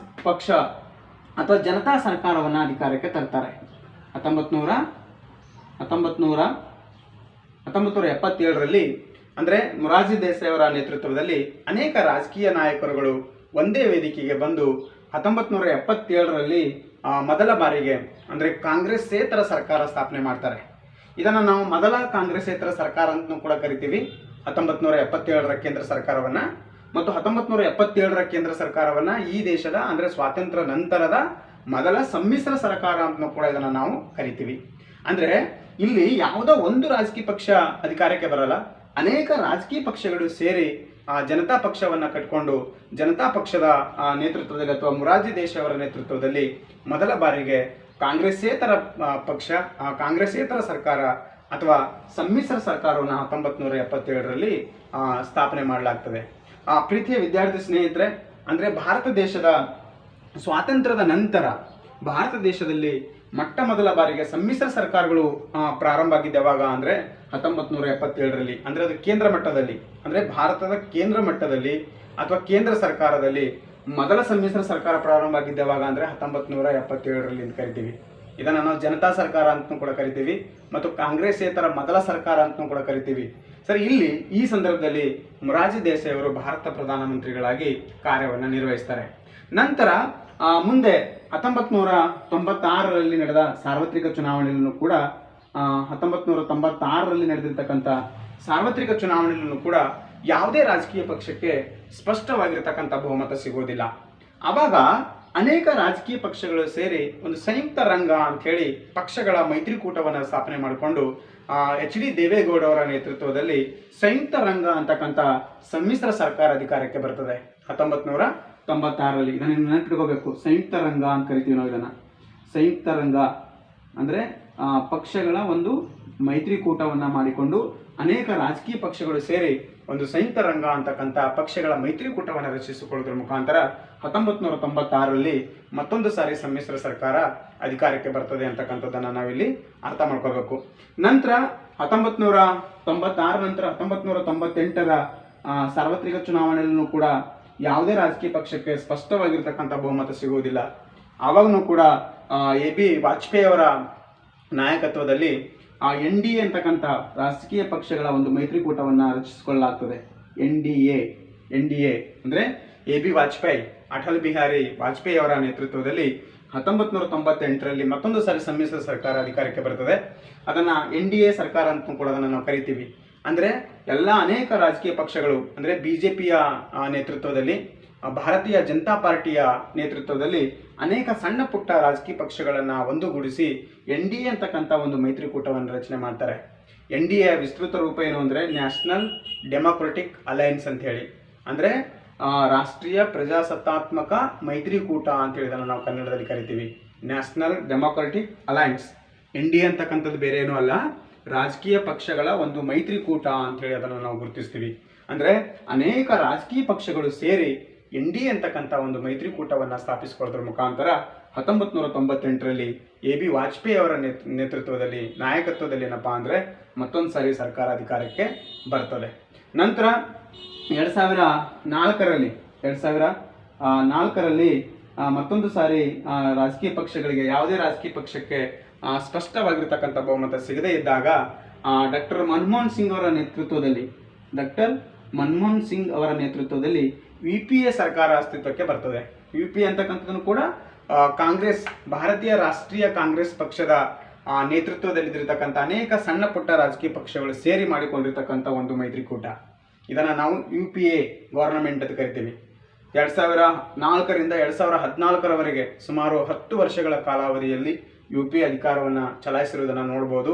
ಪಕ್ಷ ಅಥವಾ ಜನತಾ ಸರ್ಕಾರವನ್ನು ಅಧಿಕಾರಕ್ಕೆ ತರ್ತಾರೆ. 1977ರಲ್ಲಿ ಅಂದರೆ ಮೊರಾರ್ಜಿ ದೇಸಾಯಿ ಅವರ ನೇತೃತ್ವದಲ್ಲಿ ಅನೇಕ ರಾಜಕೀಯ ನಾಯಕರುಗಳು ಒಂದೇ ವೇದಿಕೆಗೆ ಬಂದು 1977ರಲ್ಲಿ ಮೊದಲ ಬಾರಿಗೆ ಅಂದರೆ ಕಾಂಗ್ರೆಸ್ಸೇತರ ಸರ್ಕಾರ ಸ್ಥಾಪನೆ ಮಾಡ್ತಾರೆ. ಇದನ್ನು ನಾವು ಮೊದಲ ಕಾಂಗ್ರೆಸ್ಸೇತರ ಸರ್ಕಾರ ಅಂತ ಕೂಡ ಕರಿತೀವಿ. 1977ರ ಕೇಂದ್ರ ಸರ್ಕಾರವನ್ನು ಮತ್ತು 1977ರ ಕೇಂದ್ರ ಸರ್ಕಾರವನ್ನು ಈ ದೇಶದ ಅಂದರೆ ಸ್ವಾತಂತ್ರ್ಯ ನಂತರದ ಮೊದಲ ಸಮ್ಮಿಶ್ರ ಸರ್ಕಾರ ಅಂತ ಕೂಡ ಇದನ್ನು ನಾವು ಕರಿತೀವಿ. ಅಂದರೆ ಇಲ್ಲಿ ಯಾವುದೋ ಒಂದು ರಾಜಕೀಯ ಪಕ್ಷ ಅಧಿಕಾರಕ್ಕೆ ಬರಲ್ಲ, ಅನೇಕ ರಾಜಕೀಯ ಪಕ್ಷಗಳು ಸೇರಿ ಜನತಾ ಪಕ್ಷವನ್ನು ಕಟ್ಕೊಂಡು ಜನತಾ ಪಕ್ಷದ ನೇತೃತ್ವದಲ್ಲಿ ಅಥವಾ ಮೊರಾರ್ಜಿ ದೇಸಾಯಿ ಅವರ ನೇತೃತ್ವದಲ್ಲಿ ಮೊದಲ ಬಾರಿಗೆ ಕಾಂಗ್ರೆಸ್ಸೇತರ ಪಕ್ಷ, ಕಾಂಗ್ರೆಸ್ಸೇತರ ಸರ್ಕಾರ ಅಥವಾ ಸಮ್ಮಿಶ್ರ ಸರ್ಕಾರವನ್ನು 1977ರಲ್ಲಿ ಸ್ಥಾಪನೆ ಮಾಡಲಾಗ್ತದೆ. ಪ್ರೀತಿಯ ವಿದ್ಯಾರ್ಥಿ ಸ್ನೇಹಿತರೆ, ಅಂದರೆ ಭಾರತ ದೇಶದ ಸ್ವಾತಂತ್ರ್ಯದ ನಂತರ ಭಾರತ ದೇಶದಲ್ಲಿ ಮೊಟ್ಟ ಮೊದಲ ಬಾರಿಗೆ ಸಮ್ಮಿಶ್ರ ಸರ್ಕಾರಗಳು ಪ್ರಾರಂಭ ಆಗಿದ್ದು ಯಾವಾಗ ಅಂದರೆ 1977ರಲ್ಲಿ. ಅಂದರೆ ಅದು ಕೇಂದ್ರ ಮಟ್ಟದಲ್ಲಿ, ಅಂದರೆ ಭಾರತದ ಕೇಂದ್ರ ಮಟ್ಟದಲ್ಲಿ ಅಥವಾ ಕೇಂದ್ರ ಸರ್ಕಾರದಲ್ಲಿ ಮೊದಲ ಸಮ್ಮಿಶ್ರ ಸರ್ಕಾರ ಪ್ರಾರಂಭ ಆಗಿದ್ದು ಯಾವಾಗ ಅಂದರೆ 1977ರಲ್ಲಿ ಅಂತ ಕರಿತೀವಿ. ಇದನ್ನು ನಾವು ಜನತಾ ಸರ್ಕಾರ ಅಂತ ಕೂಡ ಕರಿತೀವಿ ಮತ್ತು ಕಾಂಗ್ರೆಸ್ಸೇತರ ಮೊದಲ ಸರ್ಕಾರ ಅಂತ ಕೂಡ ಕರಿತೀವಿ. ಸರಿ, ಇಲ್ಲಿ ಈ ಸಂದರ್ಭದಲ್ಲಿ ಮೊರಾರ್ಜಿ ದೇಸಾಯಿ ಅವರು ಭಾರತ ಪ್ರಧಾನಮಂತ್ರಿಗಳಾಗಿ ಕಾರ್ಯವನ್ನು ನಿರ್ವಹಿಸ್ತಾರೆ. ನಂತರ ಮುಂದೆ 1996ರಲ್ಲಿ ನಡೆದ ಸಾರ್ವತ್ರಿಕ ಚುನಾವಣೆಯಲ್ಲೂ ಕೂಡ 1996ರಲ್ಲಿ ನಡೆದಿರ್ತಕ್ಕಂಥ ಸಾರ್ವತ್ರಿಕ ಚುನಾವಣೆಯಲ್ಲೂ ಕೂಡ ಯಾವುದೇ ರಾಜಕೀಯ ಪಕ್ಷಕ್ಕೆ ಸ್ಪಷ್ಟವಾಗಿರ್ತಕ್ಕಂಥ ಬಹುಮತ ಸಿಗೋದಿಲ್ಲ. ಆವಾಗ ಅನೇಕ ರಾಜಕೀಯ ಪಕ್ಷಗಳು ಸೇರಿ ಒಂದು ಸಂಯುಕ್ತ ರಂಗ ಅಂತ ಹೇಳಿ ಪಕ್ಷಗಳ ಮೈತ್ರಿಕೂಟವನ್ನು ಸ್ಥಾಪನೆ ಮಾಡಿಕೊಂಡು ಎಚ್.ಡಿ. ದೇವೇಗೌಡ ಅವರ ನೇತೃತ್ವದಲ್ಲಿ ಸಂಯುಕ್ತ ರಂಗ ಅಂತಕ್ಕಂಥ ಸಮ್ಮಿಶ್ರ ಸರ್ಕಾರ ಅಧಿಕಾರಕ್ಕೆ ಬರ್ತದೆ 1996ರಲ್ಲಿ. ಇದನ್ನು ನೆನಪಿಟ್ಕೋಬೇಕು, ಸಂಯುಕ್ತ ರಂಗ ಅಂತ ಕರಿತೀವಿ ನಾವು ಇದನ್ನು. ಸಂಯುಕ್ತ ರಂಗ ಅಂದರೆ ಪಕ್ಷಗಳ ಒಂದು ಮೈತ್ರಿಕೂಟವನ್ನು ಮಾಡಿಕೊಂಡು ಅನೇಕ ರಾಜಕೀಯ ಪಕ್ಷಗಳು ಸೇರಿ ಒಂದು ಸಂಯುಕ್ತ ರಂಗ ಅಂತಕ್ಕಂಥ ಪಕ್ಷಗಳ ಮೈತ್ರಿಕೂಟವನ್ನು ರಚಿಸಿಕೊಳ್ಳುವುದರ ಮುಖಾಂತರ 1996ರಲ್ಲಿ ಮತ್ತೊಂದು ಸಾರಿ ಸಮ್ಮಿಶ್ರ ಸರ್ಕಾರ ಅಧಿಕಾರಕ್ಕೆ ಬರ್ತದೆ ಅಂತಕ್ಕಂಥದ್ದನ್ನು ನಾವಿಲ್ಲಿ ಅರ್ಥ ಮಾಡ್ಕೋಬೇಕು. ನಂತರ 1996 ನಂತರ 1998ರ ಸಾರ್ವತ್ರಿಕ ಚುನಾವಣೆಯಲ್ಲೂ ಕೂಡ ಯಾವುದೇ ರಾಜಕೀಯ ಪಕ್ಷಕ್ಕೆ ಸ್ಪಷ್ಟವಾಗಿರ್ತಕ್ಕಂಥ ಬಹುಮತ ಸಿಗುವುದಿಲ್ಲ. ಆವಾಗಲೂ ಕೂಡ ಎ.ಬಿ. ವಾಜಪೇಯಿ ಅವರ ನಾಯಕತ್ವದಲ್ಲಿ NDA ಅಂತಕ್ಕಂಥ ರಾಜಕೀಯ ಪಕ್ಷಗಳ ಒಂದು ಮೈತ್ರಿಕೂಟವನ್ನು ರಚಿಸಿಕೊಳ್ಳಲಾಗ್ತದೆ. NDA ಅಂದರೆ ಎ.ಬಿ. ವಾಜಪೇಯಿ, ಅಟಲ್ ಬಿಹಾರಿ ವಾಜಪೇಯಿ ಅವರ ನೇತೃತ್ವದಲ್ಲಿ 1998ರಲ್ಲಿ ಮತ್ತೊಂದು ಸಾರಿ ಸಮ್ಮಿಶ್ರ ಸರ್ಕಾರ ಅಧಿಕಾರಕ್ಕೆ ಬರ್ತದೆ. ಅದನ್ನು NDA ಸರ್ಕಾರ ಅಂತ ಕೂಡ ಅದನ್ನು ನಾವು ಕರಿತೀವಿ. ಅಂದರೆ ಅನೇಕ ರಾಜಕೀಯ ಪಕ್ಷಗಳು ಅಂದರೆ BJPಯ ನೇತೃತ್ವದಲ್ಲಿ, ಭಾರತೀಯ ಜನತಾ ಪಾರ್ಟಿಯ ನೇತೃತ್ವದಲ್ಲಿ ಅನೇಕ ಸಣ್ಣ ಪುಟ್ಟ ರಾಜಕೀಯ ಪಕ್ಷಗಳನ್ನು ಒಂದುಗೂಡಿಸಿ NDA ಅಂತಕ್ಕಂಥ ಒಂದು ಮೈತ್ರಿಕೂಟವನ್ನು ರಚನೆ ಮಾಡ್ತಾರೆ. NDA ವಿಸ್ತೃತ ರೂಪ ಏನು ಅಂದರೆ ನ್ಯಾಷನಲ್ ಡೆಮೊಕ್ರೆಟಿಕ್ ಅಲಯನ್ಸ್ ಅಂತ ಹೇಳಿ, ಅಂದರೆ ರಾಷ್ಟ್ರೀಯ ಪ್ರಜಾಸತ್ತಾತ್ಮಕ ಮೈತ್ರಿಕೂಟ ಅಂತ ಹೇಳಿದನ್ನು ನಾವು ಕನ್ನಡದಲ್ಲಿ ಕರಿತೀವಿ. National democratic alliance. NDA ಅಂತಕ್ಕಂಥದ್ದು ಬೇರೆ ಏನೂ ಅಲ್ಲ, ರಾಜಕೀಯ ಪಕ್ಷಗಳ ಒಂದು ಮೈತ್ರಿಕೂಟ ಅಂತ ಹೇಳಿ ಅದನ್ನು ನಾವು ಗುರುತಿಸ್ತೀವಿ. ಅಂದರೆ ಅನೇಕ ರಾಜಕೀಯ ಪಕ್ಷಗಳು ಸೇರಿ NDA ಅಂತಕ್ಕಂಥ ಒಂದು ಮೈತ್ರಿಕೂಟವನ್ನು ಸ್ಥಾಪಿಸಿಕೊಳ್ಳೋದ್ರ ಮುಖಾಂತರ 1998ರಲ್ಲಿ ಎ.ಬಿ. ವಾಜಪೇಯಿ ಅವರ ನೇತೃತ್ವದಲ್ಲಿ ನಾಯಕತ್ವದಲ್ಲಿ ಏನಪ್ಪಾ ಅಂದರೆ ಮತ್ತೊಂದು ಸಾರಿ ಸರ್ಕಾರ ಅಧಿಕಾರಕ್ಕೆ ಬರ್ತದೆ. ನಂತರ 2004ರಲ್ಲಿ ಮತ್ತೊಂದು ಸಾರಿ ರಾಜಕೀಯ ಪಕ್ಷಗಳಿಗೆ, ಯಾವುದೇ ರಾಜಕೀಯ ಪಕ್ಷಕ್ಕೆ ಸ್ಪಷ್ಟವಾಗಿರ್ತಕ್ಕಂಥ ಬಹುಮತ ಸಿಗದೇ ಇದ್ದಾಗ ಡಾಕ್ಟರ್ ಮನಮೋಹನ್ ಸಿಂಗ್ ಅವರ ನೇತೃತ್ವದಲ್ಲಿ UPA ಸರ್ಕಾರ ಅಸ್ತಿತ್ವಕ್ಕೆ ಬರ್ತದೆ. UPA ಅಂತಕ್ಕಂಥದ್ದು ಕೂಡ ಕಾಂಗ್ರೆಸ್, ಭಾರತೀಯ ರಾಷ್ಟ್ರೀಯ ಕಾಂಗ್ರೆಸ್ ಪಕ್ಷದ ನೇತೃತ್ವದಲ್ಲಿದ್ದಿರತಕ್ಕಂಥ ಅನೇಕ ಸಣ್ಣ ಪುಟ್ಟ ರಾಜಕೀಯ ಪಕ್ಷಗಳು ಸೇರಿ ಮಾಡಿಕೊಂಡಿರ್ತಕ್ಕಂಥ ಒಂದು ಮೈತ್ರಿಕೂಟ. ಇದನ್ನು ನಾವು UPA ಗವರ್ನಮೆಂಟ್ ಅಂತ ಕರಿತೀವಿ. 2004ರಿಂದ 2014ರವರೆಗೆ ಸುಮಾರು 10 ವರ್ಷಗಳ ಕಾಲಾವಧಿಯಲ್ಲಿ UPA ಅಧಿಕಾರವನ್ನು ಚಲಾಯಿಸಿರುವುದನ್ನು ನೋಡ್ಬೋದು.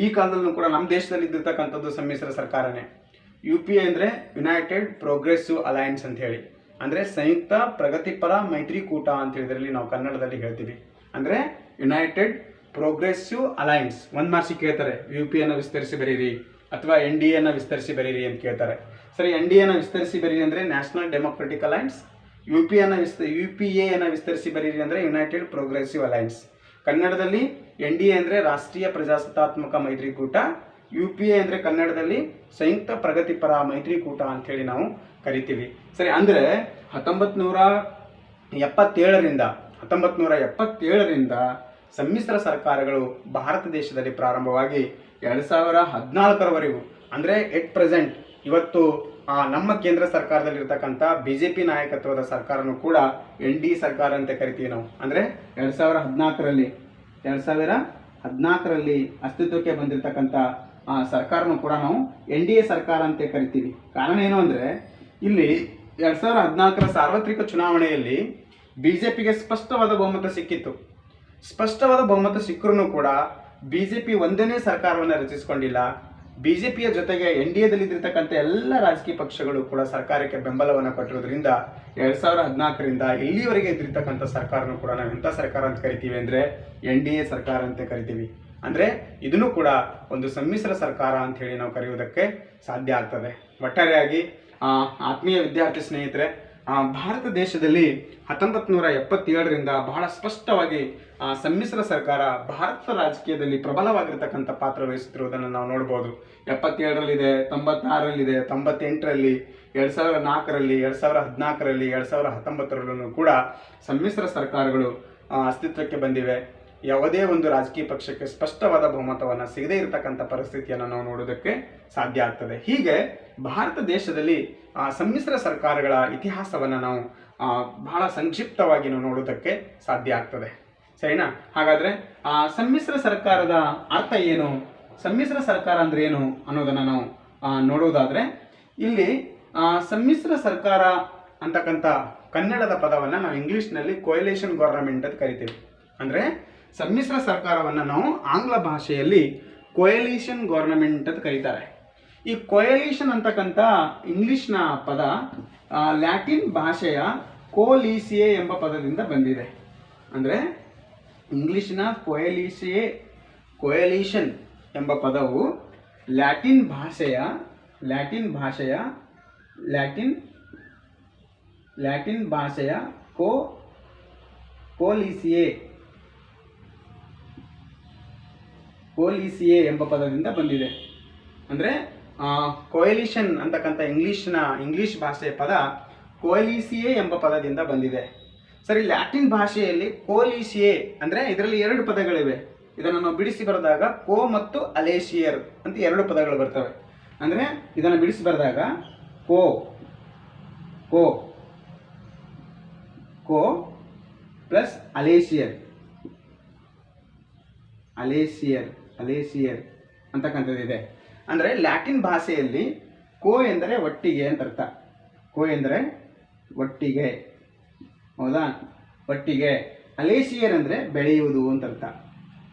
ಈ ಕಾಲದಲ್ಲೂ ಕೂಡ ನಮ್ಮ ದೇಶದಲ್ಲಿ ಇದ್ದಿರ್ತಕ್ಕಂಥದ್ದು ಸಮ್ಮಿಶ್ರ ಸರ್ಕಾರನೇ. UPA ಅಂದರೆ ಯುನೈಟೆಡ್ ಪ್ರೋಗ್ರೆಸಿವ್ ಅಲಯನ್ಸ್ ಅಂತ ಹೇಳಿ, ಅಂದರೆ ಸಂಯುಕ್ತ ಪ್ರಗತಿಪರ ಮೈತ್ರಿಕೂಟ ಅಂತ ಹೇಳಿದ್ರಲ್ಲಿ ನಾವು ಕನ್ನಡದಲ್ಲಿ ಹೇಳ್ತೀವಿ. ಅಂದರೆ ಯುನೈಟೆಡ್ ಪ್ರೋಗ್ರೆಸಿವ್ ಅಲಯನ್ಸ್. ಒಂದು ಮಾರ್ಕ್ಸಿಗೆ ಕೇಳ್ತಾರೆ, UPAನ ವಿಸ್ತರಿಸಿ ಬರೀರಿ ಅಥವಾ NDAನ ವಿಸ್ತರಿಸಿ ಬರೀರಿ ಅಂತ ಕೇಳ್ತಾರೆ. ಸರಿ, NDAನ ವಿಸ್ತರಿಸಿ ಬರೀರಿ ಅಂದರೆ ನ್ಯಾಷನಲ್ ಡೆಮೊಕ್ರೆಟಿಕ್ ಅಲಯನ್ಸ್, UPAನ ವಿಸ್ತರಿಸಿ ಬರೀರಿ ಅಂದರೆ ಯುನೈಟೆಡ್ ಪ್ರೋಗ್ರೆಸಿವ್ ಅಲಯನ್ಸ್. ಕನ್ನಡದಲ್ಲಿ NDA ಅಂದರೆ ರಾಷ್ಟ್ರೀಯ ಪ್ರಜಾಸತ್ತಾತ್ಮಕ ಮೈತ್ರಿಕೂಟ, UPA ಅಂದರೆ ಕನ್ನಡದಲ್ಲಿ ಸಂಯುಕ್ತ ಪ್ರಗತಿಪರ ಮೈತ್ರಿಕೂಟ ಅಂಥೇಳಿ ನಾವು ಕರಿತೀವಿ. ಸರಿ, ಅಂದರೆ 1977ರಿಂದ ಸಮ್ಮಿಶ್ರ ಸರ್ಕಾರಗಳು ಭಾರತ ದೇಶದಲ್ಲಿ ಪ್ರಾರಂಭವಾಗಿ 2014ರವರೆಗೂ, ಅಂದರೆ ಎಟ್ ಪ್ರೆಸೆಂಟ್ ಇವತ್ತು ನಮ್ಮ ಕೇಂದ್ರ ಸರ್ಕಾರದಲ್ಲಿರ್ತಕ್ಕಂಥ BJP ನಾಯಕತ್ವದ ಸರ್ಕಾರನೂ ಕೂಡ NDA ಸರ್ಕಾರ ಅಂತ ಕರಿತೀವಿ ನಾವು. ಅಂದರೆ 2014ರಲ್ಲಿ ಅಸ್ತಿತ್ವಕ್ಕೆ ಬಂದಿರತಕ್ಕಂಥ ಸರ್ಕಾರನೂ ಕೂಡ ನಾವು NDA ಸರ್ಕಾರ ಅಂತ ಕರಿತೀವಿ. ಕಾರಣ ಏನು ಅಂದರೆ ಇಲ್ಲಿ 2014ರ ಸಾರ್ವತ್ರಿಕ ಚುನಾವಣೆಯಲ್ಲಿ BJPಗೆ ಸ್ಪಷ್ಟವಾದ ಬಹುಮತ ಸಿಕ್ಕಿತ್ತು. ಸ್ಪಷ್ಟವಾದ ಬಹುಮತ ಸಿಕ್ಕರೂ ಕೂಡ BJP ಒಂದನೇ ಸರ್ಕಾರವನ್ನು ರಚಿಸಿಕೊಂಡಿಲ್ಲ. BJPಯ ಜೊತೆಗೆ NDAದಲ್ಲಿದ್ದಿರ್ತಕ್ಕಂಥ ಎಲ್ಲ ರಾಜಕೀಯ ಪಕ್ಷಗಳು ಕೂಡ ಸರ್ಕಾರಕ್ಕೆ ಬೆಂಬಲವನ್ನು ಕೊಟ್ಟಿರೋದ್ರಿಂದ 2014ರಿಂದ ಇಲ್ಲಿವರೆಗೆ ಇದ್ದಿರ್ತಕ್ಕಂಥ ಸರ್ಕಾರನೂ ಕೂಡ ನಾವು ಎಂಥ ಸರ್ಕಾರ ಅಂತ ಕರಿತೀವಿ ಅಂದರೆ NDA ಸರ್ಕಾರ ಅಂತ ಕರಿತೀವಿ. ಅಂದರೆ ಇದನ್ನು ಕೂಡ ಒಂದು ಸಮ್ಮಿಶ್ರ ಸರ್ಕಾರ ಅಂತ ಹೇಳಿ ನಾವು ಕರೆಯುವುದಕ್ಕೆ ಸಾಧ್ಯ ಆಗ್ತದೆ. ಒಟ್ಟಾರೆಯಾಗಿ ಆತ್ಮೀಯ ವಿದ್ಯಾರ್ಥಿ ಸ್ನೇಹಿತರೆ, ಭಾರತ ದೇಶದಲ್ಲಿ 1977ರಿಂದ ಬಹಳ ಸ್ಪಷ್ಟವಾಗಿ ಸಮ್ಮಿಶ್ರ ಸರ್ಕಾರ ಭಾರತ ರಾಜಕೀಯದಲ್ಲಿ ಪ್ರಬಲವಾಗಿರ್ತಕ್ಕಂಥ ಪಾತ್ರ ವಹಿಸುತ್ತಿರುವುದನ್ನು ನಾವು ನೋಡ್ಬೋದು. 77ರಲ್ಲಿದೆ, 96ರಲ್ಲಿದೆ, 98ರಲ್ಲಿ, 2004ರಲ್ಲಿ, 2014ರಲ್ಲಿ, 2019ರಲ್ಲೂ ಕೂಡ ಸಮ್ಮಿಶ್ರ ಸರ್ಕಾರಗಳು ಅಸ್ತಿತ್ವಕ್ಕೆ ಬಂದಿವೆ. ಯಾವುದೇ ಒಂದು ರಾಜಕೀಯ ಪಕ್ಷಕ್ಕೆ ಸ್ಪಷ್ಟವಾದ ಬಹುಮತವನ್ನು ಸಿಗದೇ ಇರತಕ್ಕಂಥ ಪರಿಸ್ಥಿತಿಯನ್ನು ನಾವು ನೋಡೋದಕ್ಕೆ ಸಾಧ್ಯ ಆಗ್ತದೆ. ಹೀಗೆ ಭಾರತ ದೇಶದಲ್ಲಿ ಸಮ್ಮಿಶ್ರ ಸರ್ಕಾರಗಳ ಇತಿಹಾಸವನ್ನು ನಾವು ಬಹಳ ಸಂಕ್ಷಿಪ್ತವಾಗಿ ನಾವು ನೋಡೋದಕ್ಕೆ ಸಾಧ್ಯ ಆಗ್ತದೆ. ಸರಿನಾ? ಹಾಗಾದರೆ ಸಮ್ಮಿಶ್ರ ಸರ್ಕಾರದ ಅರ್ಥ ಏನು, ಸಮ್ಮಿಶ್ರ ಸರ್ಕಾರ ಅಂದರೆ ಏನು ಅನ್ನೋದನ್ನು ನಾವು ನೋಡುವುದಾದರೆ, ಇಲ್ಲಿ ಸಮ್ಮಿಶ್ರ ಸರ್ಕಾರ ಅಂತಕ್ಕಂಥ ಕನ್ನಡದ ಪದವನ್ನು ನಾವು ಇಂಗ್ಲೀಷ್ನಲ್ಲಿ ಕೊಯಲೇಷನ್ ಗವರ್ನಮೆಂಟ್ ಅಂತ ಕರಿತೀವಿ. ಅಂದರೆ ಸಮ್ಮಿಶ್ರ ಸರ್ಕಾರವನ್ನು ನಾವು ಆಂಗ್ಲ ಭಾಷೆಯಲ್ಲಿ ಕೊಯಲೇಷನ್ ಗವರ್ನಮೆಂಟ್ ಅಂತ ಕರೀತಾರೆ. ಈ ಕೊಯಲೇಷನ್ ಅಂತಕ್ಕಂಥ ಇಂಗ್ಲಿಷ್ನ ಪದ ಲ್ಯಾಟಿನ್ ಭಾಷೆಯ ಕೋಲಿಸಿಯೆ ಎಂಬ ಪದದಿಂದ ಬಂದಿದೆ. ಅಂದರೆ ಇಂಗ್ಲಿಷ್ನ ಕೊಯಲೇಷನ್ ಎಂಬ ಪದವು ಲ್ಯಾಟಿನ್ ಭಾಷೆಯ ಕೋಲಿಸಿಯೆ ಎಂಬ ಪದದಿಂದ ಬಂದಿದೆ. ಅಂದರೆ ಕೊಯಲಿಷನ್ ಅಂತಕ್ಕಂಥ ಇಂಗ್ಲಿಷ್ ಭಾಷೆಯ ಪದ ಕೋಲಿಸಿಯೆ ಎಂಬ ಪದದಿಂದ ಬಂದಿದೆ. ಸರಿ, ಲ್ಯಾಟಿನ್ ಭಾಷೆಯಲ್ಲಿ ಕೋಲಿಸಿಯೆ ಅಂದರೆ ಇದರಲ್ಲಿ 2 ಪದಗಳಿವೆ. ಇದನ್ನು ನಾವು ಬಿಡಿಸಿ ಬರೆದಾಗ ಕೋ ಮತ್ತು ಅಲೇಷಿಯರ್ ಅಂತ 2 ಪದಗಳು ಬರ್ತವೆ. ಅಂದರೆ ಇದನ್ನು ಬಿಡಿಸಿ ಬರೆದಾಗ ಕೋ ಪ್ಲಸ್ ಅಲೇಷಿಯರ್ ಅಂತಕ್ಕಂಥದ್ದಿದೆ. ಅಂದರೆ ಲ್ಯಾಟಿನ್ ಭಾಷೆಯಲ್ಲಿ ಕೋ ಎಂದರೆ ಒಟ್ಟಿಗೆ ಅಂತ ಅರ್ಥ. ಕೋ ಎಂದರೆ ಒಟ್ಟಿಗೆ, ಹೌದಾ, ಒಟ್ಟಿಗೆ. ಅಲೇಷಿಯರ್ ಅಂದರೆ ಬೆಳೆಯುವುದು ಅಂತ ಅರ್ಥ.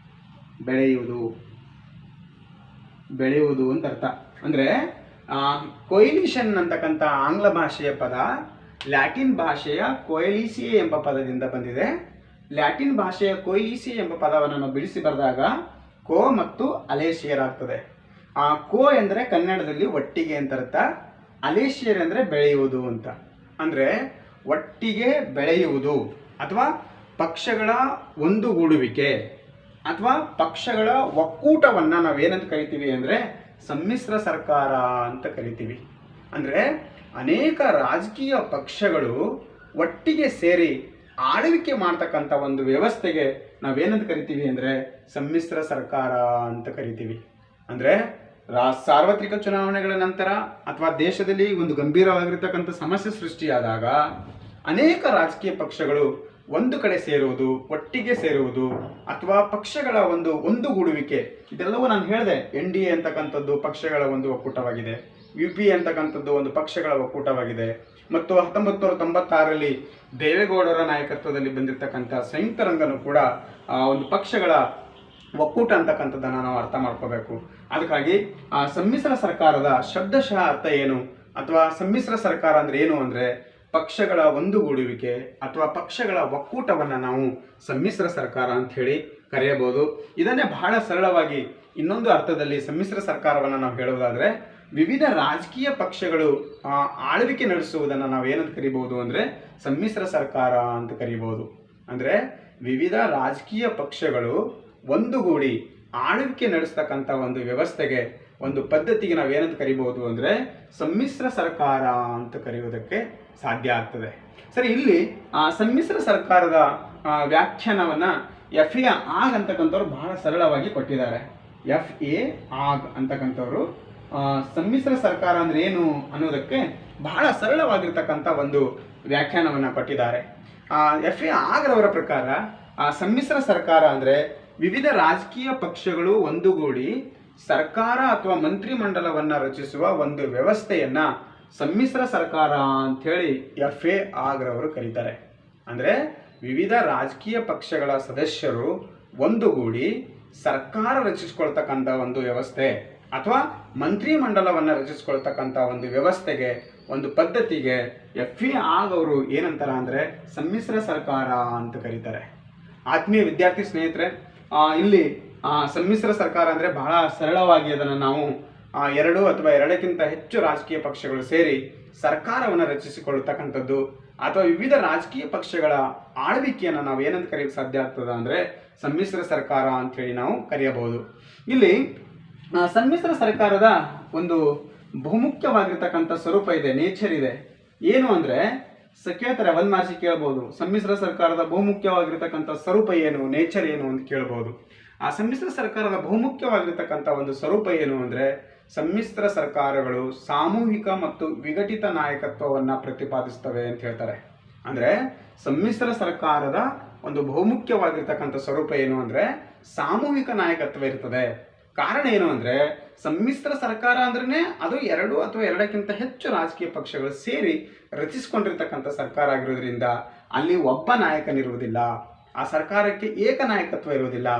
ಬೆಳೆಯುವುದು ಅಂತ ಅರ್ಥ. ಅಂದರೆ ಕೊಯಿಲಿಷನ್ ಅಂತಕ್ಕಂಥ ಆಂಗ್ಲ ಭಾಷೆಯ ಪದ ಲ್ಯಾಟಿನ್ ಭಾಷೆಯ ಕೊಯಲಿಸಿಯೆ ಎಂಬ ಪದದಿಂದ ಬಂದಿದೆ. ಲ್ಯಾಟಿನ್ ಭಾಷೆಯ ಕೊಯಲಿಸಿಯೆ ಎಂಬ ಪದವನ್ನು ನಾವು ಬಿಡಿಸಿ ಬರೆದಾಗ ಕೋ ಮತ್ತು ಅಲೇಷಿಯರ್ ಆಗ್ತದೆ. ಕೋ ಎಂದರೆ ಕನ್ನಡದಲ್ಲಿ ಒಟ್ಟಿಗೆ ಅಂತ ಅರ್ಥ. ಅಲೇಷಿಯರ್ ಅಂದರೆ ಬೆಳೆಯುವುದು ಅಂತ. ಅಂದರೆ ಒಟ್ಟಿಗೆ ಬೆಳೆಯುವುದು ಅಥವಾ ಪಕ್ಷಗಳ ಒಂದುಗೂಡುವಿಕೆ ಅಥವಾ ಪಕ್ಷಗಳ ಒಕ್ಕೂಟವನ್ನು ನಾವೇನಂತ ಕರಿತೀವಿ ಅಂದರೆ ಸಮ್ಮಿಶ್ರ ಸರ್ಕಾರ ಅಂತ ಕರಿತೀವಿ. ಅಂದರೆ ಅನೇಕ ರಾಜಕೀಯ ಪಕ್ಷಗಳು ಒಟ್ಟಿಗೆ ಸೇರಿ ಆಳ್ವಿಕೆ ಮಾಡ್ತಕ್ಕಂಥ ಒಂದು ವ್ಯವಸ್ಥೆಗೆ ನಾವೇನಂತ ಕರಿತೀವಿ ಅಂದರೆ ಸಮ್ಮಿಶ್ರ ಸರ್ಕಾರ ಅಂತ ಕರಿತೀವಿ. ಅಂದರೆ ಸಾರ್ವತ್ರಿಕ ಚುನಾವಣೆಗಳ ನಂತರ ಅಥವಾ ದೇಶದಲ್ಲಿ ಒಂದು ಗಂಭೀರವಾಗಿರ್ತಕ್ಕಂಥ ಸಮಸ್ಯೆ ಸೃಷ್ಟಿಯಾದಾಗ ಅನೇಕ ರಾಜಕೀಯ ಪಕ್ಷಗಳು ಒಂದು ಕಡೆ ಸೇರುವುದು, ಒಟ್ಟಿಗೆ ಸೇರುವುದು ಅಥವಾ ಪಕ್ಷಗಳ ಒಂದುಗೂಡುವಿಕೆ, ಇದೆಲ್ಲವೂ ನಾನು ಹೇಳಿದೆ. NDA ಅಂತಕ್ಕಂಥದ್ದು ಪಕ್ಷಗಳ ಒಂದು ಒಕ್ಕೂಟವಾಗಿದೆ, UPA ಅಂತಕ್ಕಂಥದ್ದು ಒಂದು ಪಕ್ಷಗಳ ಒಕ್ಕೂಟವಾಗಿದೆ, ಮತ್ತು 1996ರಲ್ಲಿ ದೇವೇಗೌಡರ ನಾಯಕತ್ವದಲ್ಲಿ ಬಂದಿರತಕ್ಕಂಥ ಸಂಯುಕ್ತ ರಂಗನೂ ಕೂಡ ಒಂದು ಪಕ್ಷಗಳ ಒಕ್ಕೂಟ ಅಂತಕ್ಕಂಥದ್ದನ್ನು ನಾವು ಅರ್ಥ ಮಾಡ್ಕೋಬೇಕು. ಅದಕ್ಕಾಗಿ ಸಮ್ಮಿಶ್ರ ಸರ್ಕಾರದ ಶಬ್ದಶಃ ಅರ್ಥ ಏನು ಅಥವಾ ಸಮ್ಮಿಶ್ರ ಸರ್ಕಾರ ಅಂದರೆ ಏನು ಅಂದರೆ ಪಕ್ಷಗಳ ಒಂದುಗೂಡುವಿಕೆ ಅಥವಾ ಪಕ್ಷಗಳ ಒಕ್ಕೂಟವನ್ನು ನಾವು ಸಮ್ಮಿಶ್ರ ಸರ್ಕಾರ ಅಂತ ಹೇಳಿ ಕರೆಯಬಹುದು. ಇದನ್ನೇ ಬಹಳ ಸರಳವಾಗಿ ಇನ್ನೊಂದು ಅರ್ಥದಲ್ಲಿ ಸಮ್ಮಿಶ್ರ ಸರ್ಕಾರವನ್ನು ನಾವು ಹೇಳುವುದಾದರೆ ವಿವಿಧ ರಾಜಕೀಯ ಪಕ್ಷಗಳು ಆಳ್ವಿಕೆ ನಡೆಸುವುದನ್ನು ನಾವು ಏನಂತ ಕರಿಬಹುದು ಅಂದರೆ ಸಮ್ಮಿಶ್ರ ಸರ್ಕಾರ ಅಂತ ಕರಿಬಹುದು. ಅಂದರೆ ವಿವಿಧ ರಾಜಕೀಯ ಪಕ್ಷಗಳು ಒಂದುಗೂಡಿ ಆಳ್ವಿಕೆ ನಡೆಸ್ತಕ್ಕಂಥ ಒಂದು ವ್ಯವಸ್ಥೆಗೆ, ಒಂದು ಪದ್ಧತಿಗೆ ನಾವೇನಂತ ಕರಿಬಹುದು ಅಂದರೆ ಸಮ್ಮಿಶ್ರ ಸರ್ಕಾರ ಅಂತ ಕರೆಯುವುದಕ್ಕೆ ಸಾಧ್ಯ ಆಗ್ತದೆ. ಸರಿ, ಇಲ್ಲಿ ಸಮ್ಮಿಶ್ರ ಸರ್ಕಾರದ ವ್ಯಾಖ್ಯಾನವನ್ನು FA ಆಗ್ ಅಂತಕ್ಕಂಥವ್ರು ಬಹಳ ಸರಳವಾಗಿ ಕೊಟ್ಟಿದ್ದಾರೆ. FA ಆಗ್ ಅಂತಕ್ಕಂಥವ್ರು ಸಮ್ಮಿಶ್ರ ಸರ್ಕಾರ ಅಂದರೆ ಏನು ಅನ್ನೋದಕ್ಕೆ ಬಹಳ ಸರಳವಾಗಿರ್ತಕ್ಕಂಥ ಒಂದು ವ್ಯಾಖ್ಯಾನವನ್ನು ಕೊಟ್ಟಿದ್ದಾರೆ. FA ಆಗ್ರವರ ಪ್ರಕಾರ ಸಮ್ಮಿಶ್ರ ಸರ್ಕಾರ ಅಂದರೆ ವಿವಿಧ ರಾಜಕೀಯ ಪಕ್ಷಗಳು ಒಂದುಗೂಡಿ ಸರ್ಕಾರ ಅಥವಾ ಮಂತ್ರಿಮಂಡಲವನ್ನು ರಚಿಸುವ ಒಂದು ವ್ಯವಸ್ಥೆಯನ್ನು ಸಮ್ಮಿಶ್ರ ಸರ್ಕಾರ ಅಂಥೇಳಿ FA ಆಗ್ರವರು ಕರೀತಾರೆ. ಅಂದರೆ ವಿವಿಧ ರಾಜಕೀಯ ಪಕ್ಷಗಳ ಸದಸ್ಯರು ಒಂದುಗೂಡಿ ಸರ್ಕಾರ ರಚಿಸ್ಕೊಳ್ತಕ್ಕಂಥ ಒಂದು ವ್ಯವಸ್ಥೆ ಅಥವಾ ಮಂತ್ರಿಮಂಡಲವನ್ನು ರಚಿಸ್ಕೊಳ್ತಕ್ಕಂಥ ಒಂದು ವ್ಯವಸ್ಥೆಗೆ, ಒಂದು ಪದ್ಧತಿಗೆ FA ಆಗವರು ಏನಂತಾರ ಅಂದರೆ ಸಮ್ಮಿಶ್ರ ಸರ್ಕಾರ ಅಂತ ಕರೀತಾರೆ. ಆತ್ಮೀಯ ವಿದ್ಯಾರ್ಥಿ ಸ್ನೇಹಿತರೆ, ಇಲ್ಲಿ ಸಮ್ಮಿಶ್ರ ಸರ್ಕಾರ ಅಂದರೆ ಬಹಳ ಸರಳವಾಗಿ ಅದನ್ನು ನಾವು 2 ಅಥವಾ 2ಕ್ಕಿಂತ ಹೆಚ್ಚು ರಾಜಕೀಯ ಪಕ್ಷಗಳು ಸೇರಿ ಸರ್ಕಾರವನ್ನು ರಚಿಸಿಕೊಳ್ಳತಕ್ಕಂಥದ್ದು ಅಥವಾ ವಿವಿಧ ರಾಜಕೀಯ ಪಕ್ಷಗಳ ಆಳ್ವಿಕೆಯನ್ನು ನಾವು ಏನಂತ ಕರೆಯೋಕ್ಕೆ ಸಾಧ್ಯ ಆಗ್ತದೆ ಅಂದರೆ ಸಮ್ಮಿಶ್ರ ಸರ್ಕಾರ ಅಂಥೇಳಿ ನಾವು ಕರೆಯಬಹುದು. ಇಲ್ಲಿ ಸಮ್ಮಿಶ್ರ ಸರ್ಕಾರದ ಒಂದು ಬಹುಮುಖ್ಯವಾಗಿರ್ತಕ್ಕಂಥ ಸ್ವರೂಪ ಇದೆ, ನೇಚರ್ ಇದೆ. ಏನು ಅಂದರೆ ಕೇಳ್ತಾರೆ, ಒಂದು ಮಾರ್ಸಿ ಕೇಳ್ಬೋದು, ಸಮ್ಮಿಶ್ರ ಸರ್ಕಾರದ ಬಹುಮುಖ್ಯವಾಗಿರ್ತಕ್ಕಂಥ ಸ್ವರೂಪ ಏನು, ನೇಚರ್ ಏನು ಅಂತ ಕೇಳ್ಬೋದು. ಆ ಸಮ್ಮಿಶ್ರ ಸರ್ಕಾರದ ಬಹುಮುಖ್ಯವಾಗಿರ್ತಕ್ಕಂಥ ಒಂದು ಸ್ವರೂಪ ಏನು ಅಂದರೆ ಸಮ್ಮಿಶ್ರ ಸರ್ಕಾರಗಳು ಸಾಮೂಹಿಕ ಮತ್ತು ವಿಘಟಿತ ನಾಯಕತ್ವವನ್ನು ಪ್ರತಿಪಾದಿಸ್ತವೆ ಅಂತ ಹೇಳ್ತಾರೆ. ಅಂದರೆ ಸಮ್ಮಿಶ್ರ ಸರ್ಕಾರದ ಒಂದು ಬಹುಮುಖ್ಯವಾಗಿರ್ತಕ್ಕಂಥ ಸ್ವರೂಪ ಏನು ಅಂದರೆ ಸಾಮೂಹಿಕ ನಾಯಕತ್ವ ಇರ್ತದೆ. ಕಾರಣ ಏನು ಅಂದರೆ ಸಮ್ಮಿಶ್ರ ಸರ್ಕಾರ ಅಂದ್ರೆ ಅದು 2 ಅಥವಾ 2ಕ್ಕಿಂತ ಹೆಚ್ಚು ರಾಜಕೀಯ ಪಕ್ಷಗಳು ಸೇರಿ ರಚಿಸಿಕೊಂಡಿರ್ತಕ್ಕಂಥ ಸರ್ಕಾರ ಆಗಿರೋದ್ರಿಂದ ಅಲ್ಲಿ ಒಬ್ಬ ನಾಯಕನಿರುವುದಿಲ್ಲ, ಆ ಸರ್ಕಾರಕ್ಕೆ ಏಕನಾಯಕತ್ವ ಇರುವುದಿಲ್ಲ.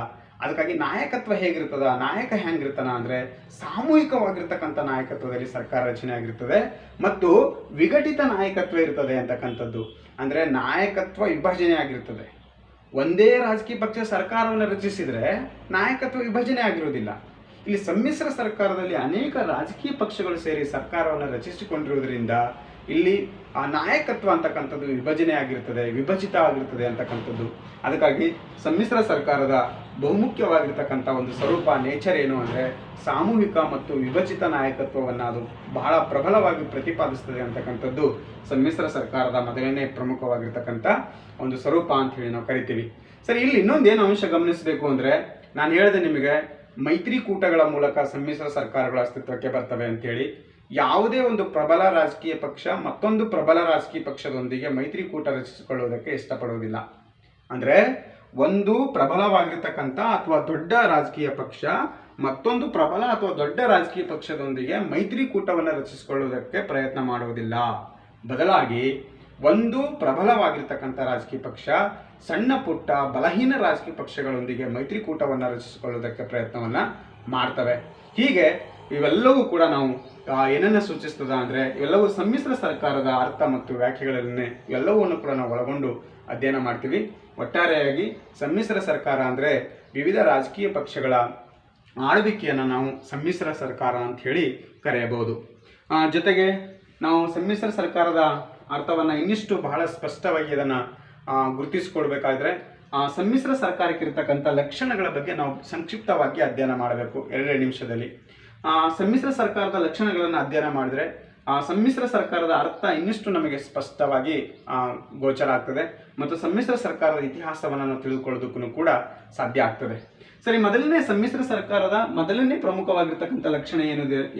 ಅದಕ್ಕಾಗಿ ನಾಯಕತ್ವ ಹೇಗಿರ್ತದ, ನಾಯಕ ಹೆಂಗಿರ್ತಾನ ಅಂದರೆ ಸಾಮೂಹಿಕವಾಗಿರ್ತಕ್ಕಂಥ ನಾಯಕತ್ವದಲ್ಲಿ ಸರ್ಕಾರ ರಚನೆ ಆಗಿರ್ತದೆ ಮತ್ತು ವಿಘಟಿತ ನಾಯಕತ್ವ ಇರ್ತದೆ ಅಂತಕ್ಕಂಥದ್ದು. ಅಂದರೆ ನಾಯಕತ್ವ ವಿಭಜನೆ ಆಗಿರ್ತದೆ. ಒಂದೇ ರಾಜಕೀಯ ಪಕ್ಷ ಸರ್ಕಾರವನ್ನು ರಚಿಸಿದರೆ ನಾಯಕತ್ವ ವಿಭಜನೆ ಆಗಿರುವುದಿಲ್ಲ. ಇಲ್ಲಿ ಸಮ್ಮಿಶ್ರ ಸರ್ಕಾರದಲ್ಲಿ ಅನೇಕ ರಾಜಕೀಯ ಪಕ್ಷಗಳು ಸೇರಿ ಸರ್ಕಾರವನ್ನು ರಚಿಸಿಕೊಂಡಿರುವುದರಿಂದ ಇಲ್ಲಿ ಆ ನಾಯಕತ್ವ ಅಂತಕ್ಕಂಥದ್ದು ವಿಭಜನೆ ಆಗಿರ್ತದೆ, ವಿಭಜಿತ ಆಗಿರ್ತದೆ ಅಂತಕ್ಕಂಥದ್ದು. ಅದಕ್ಕಾಗಿ ಸಮ್ಮಿಶ್ರ ಸರ್ಕಾರದ ಬಹುಮುಖ್ಯವಾಗಿರ್ತಕ್ಕಂಥ ಒಂದು ಸ್ವರೂಪ, ನೇಚರ್ ಏನು ಅಂದರೆ ಸಾಮೂಹಿಕ ಮತ್ತು ವಿಭಜಿತ ನಾಯಕತ್ವವನ್ನು ಅದು ಬಹಳ ಪ್ರಬಲವಾಗಿ ಪ್ರತಿಪಾದಿಸ್ತದೆ ಅಂತಕ್ಕಂಥದ್ದು ಸಮ್ಮಿಶ್ರ ಸರ್ಕಾರದ ಮೊದಲನೇ ಪ್ರಮುಖವಾಗಿರ್ತಕ್ಕಂಥ ಒಂದು ಸ್ವರೂಪ ಅಂತ ಹೇಳಿ ನಾವು ಕರಿತೀವಿ. ಸರಿ, ಇಲ್ಲಿ ಇನ್ನೊಂದೇನು ಅಂಶ ಗಮನಿಸಬೇಕು ಅಂದರೆ, ನಾನು ಹೇಳಿದೆ ನಿಮಗೆ ಮೈತ್ರಿಕೂಟಗಳ ಮೂಲಕ ಸಮ್ಮಿಶ್ರ ಸರ್ಕಾರಗಳು ಅಸ್ತಿತ್ವಕ್ಕೆ ಬರ್ತವೆ ಅಂತೇಳಿ. ಯಾವುದೇ ಒಂದು ಪ್ರಬಲ ರಾಜಕೀಯ ಪಕ್ಷ ಮತ್ತೊಂದು ಪ್ರಬಲ ರಾಜಕೀಯ ಪಕ್ಷದೊಂದಿಗೆ ಮೈತ್ರಿಕೂಟ ರಚಿಸಿಕೊಳ್ಳುವುದಕ್ಕೆ ಇಷ್ಟಪಡುವುದಿಲ್ಲ. ಅಂದರೆ ಒಂದು ಪ್ರಬಲವಾಗಿರ್ತಕ್ಕಂಥ ಅಥವಾ ದೊಡ್ಡ ರಾಜಕೀಯ ಪಕ್ಷ ಮತ್ತೊಂದು ಪ್ರಬಲ ಅಥವಾ ದೊಡ್ಡ ರಾಜಕೀಯ ಪಕ್ಷದೊಂದಿಗೆ ಮೈತ್ರಿಕೂಟವನ್ನು ರಚಿಸಿಕೊಳ್ಳುವುದಕ್ಕೆ ಪ್ರಯತ್ನ ಮಾಡುವುದಿಲ್ಲ. ಬದಲಾಗಿ ಒಂದು ಪ್ರಬಲವಾಗಿರ್ತಕ್ಕಂಥ ರಾಜಕೀಯ ಪಕ್ಷ ಸಣ್ಣ ಪುಟ್ಟ ಬಲಹೀನ ರಾಜಕೀಯ ಪಕ್ಷಗಳೊಂದಿಗೆ ಮೈತ್ರಿಕೂಟವನ್ನು ರಚಿಸಿಕೊಳ್ಳುವುದಕ್ಕೆ ಪ್ರಯತ್ನವನ್ನು ಮಾಡ್ತವೆ. ಹೀಗೆ ಇವೆಲ್ಲವೂ ಕೂಡ ನಾವು ಏನನ್ನು ಸೂಚಿಸ್ತದ ಅಂದರೆ ಇವೆಲ್ಲವೂ ಸಮ್ಮಿಶ್ರ ಸರ್ಕಾರದ ಅರ್ಥ ಮತ್ತು ವ್ಯಾಖ್ಯೆಗಳನ್ನೇ ಇವೆಲ್ಲವನ್ನು ಕೂಡ ನಾವು ಒಳಗೊಂಡು ಅಧ್ಯಯನ ಮಾಡ್ತೀವಿ. ಒಟ್ಟಾರೆಯಾಗಿ ಸಮ್ಮಿಶ್ರ ಸರ್ಕಾರ ಅಂದರೆ ವಿವಿಧ ರಾಜಕೀಯ ಪಕ್ಷಗಳ ಆಳ್ವಿಕೆಯನ್ನು ನಾವು ಸಮ್ಮಿಶ್ರ ಸರ್ಕಾರ ಅಂತ ಹೇಳಿ ಕರೆಯಬಹುದು. ಜೊತೆಗೆ ನಾವು ಸಮ್ಮಿಶ್ರ ಸರ್ಕಾರದ ಅರ್ಥವನ್ನು ಇನ್ನಿಷ್ಟು ಬಹಳ ಸ್ಪಷ್ಟವಾಗಿ ಇದನ್ನು ಗುರುತಿಸಿಕೊಡ್ಬೇಕಾದ್ರೆ ಸಮ್ಮಿಶ್ರ ಸರ್ಕಾರಕ್ಕೆ ಇರತಕ್ಕಂಥ ಲಕ್ಷಣಗಳ ಬಗ್ಗೆ ನಾವು ಸಂಕ್ಷಿಪ್ತವಾಗಿ ಅಧ್ಯಯನ ಮಾಡಬೇಕು 2 ನಿಮಿಷದಲ್ಲಿ. ಸಮ್ಮಿಶ್ರ ಸರ್ಕಾರದ ಲಕ್ಷಣಗಳನ್ನು ಅಧ್ಯಯನ ಮಾಡಿದರೆ ಸಮ್ಮಿಶ್ರ ಸರ್ಕಾರದ ಅರ್ಥ ಇನ್ನಿಷ್ಟು ನಮಗೆ ಸ್ಪಷ್ಟವಾಗಿ ಗೋಚರ ಆಗ್ತದೆ ಮತ್ತು ಸಮ್ಮಿಶ್ರ ಸರ್ಕಾರದ ಇತಿಹಾಸವನ್ನು ನಾವು ತಿಳಿದುಕೊಳ್ಳೋದಕ್ಕೂ ಕೂಡ ಸಾಧ್ಯ ಆಗ್ತದೆ. ಸರಿ, ಮೊದಲನೇ ಸಮ್ಮಿಶ್ರ ಸರ್ಕಾರದ ಮೊದಲನೇ ಪ್ರಮುಖವಾಗಿರ್ತಕ್ಕಂಥ ಲಕ್ಷಣ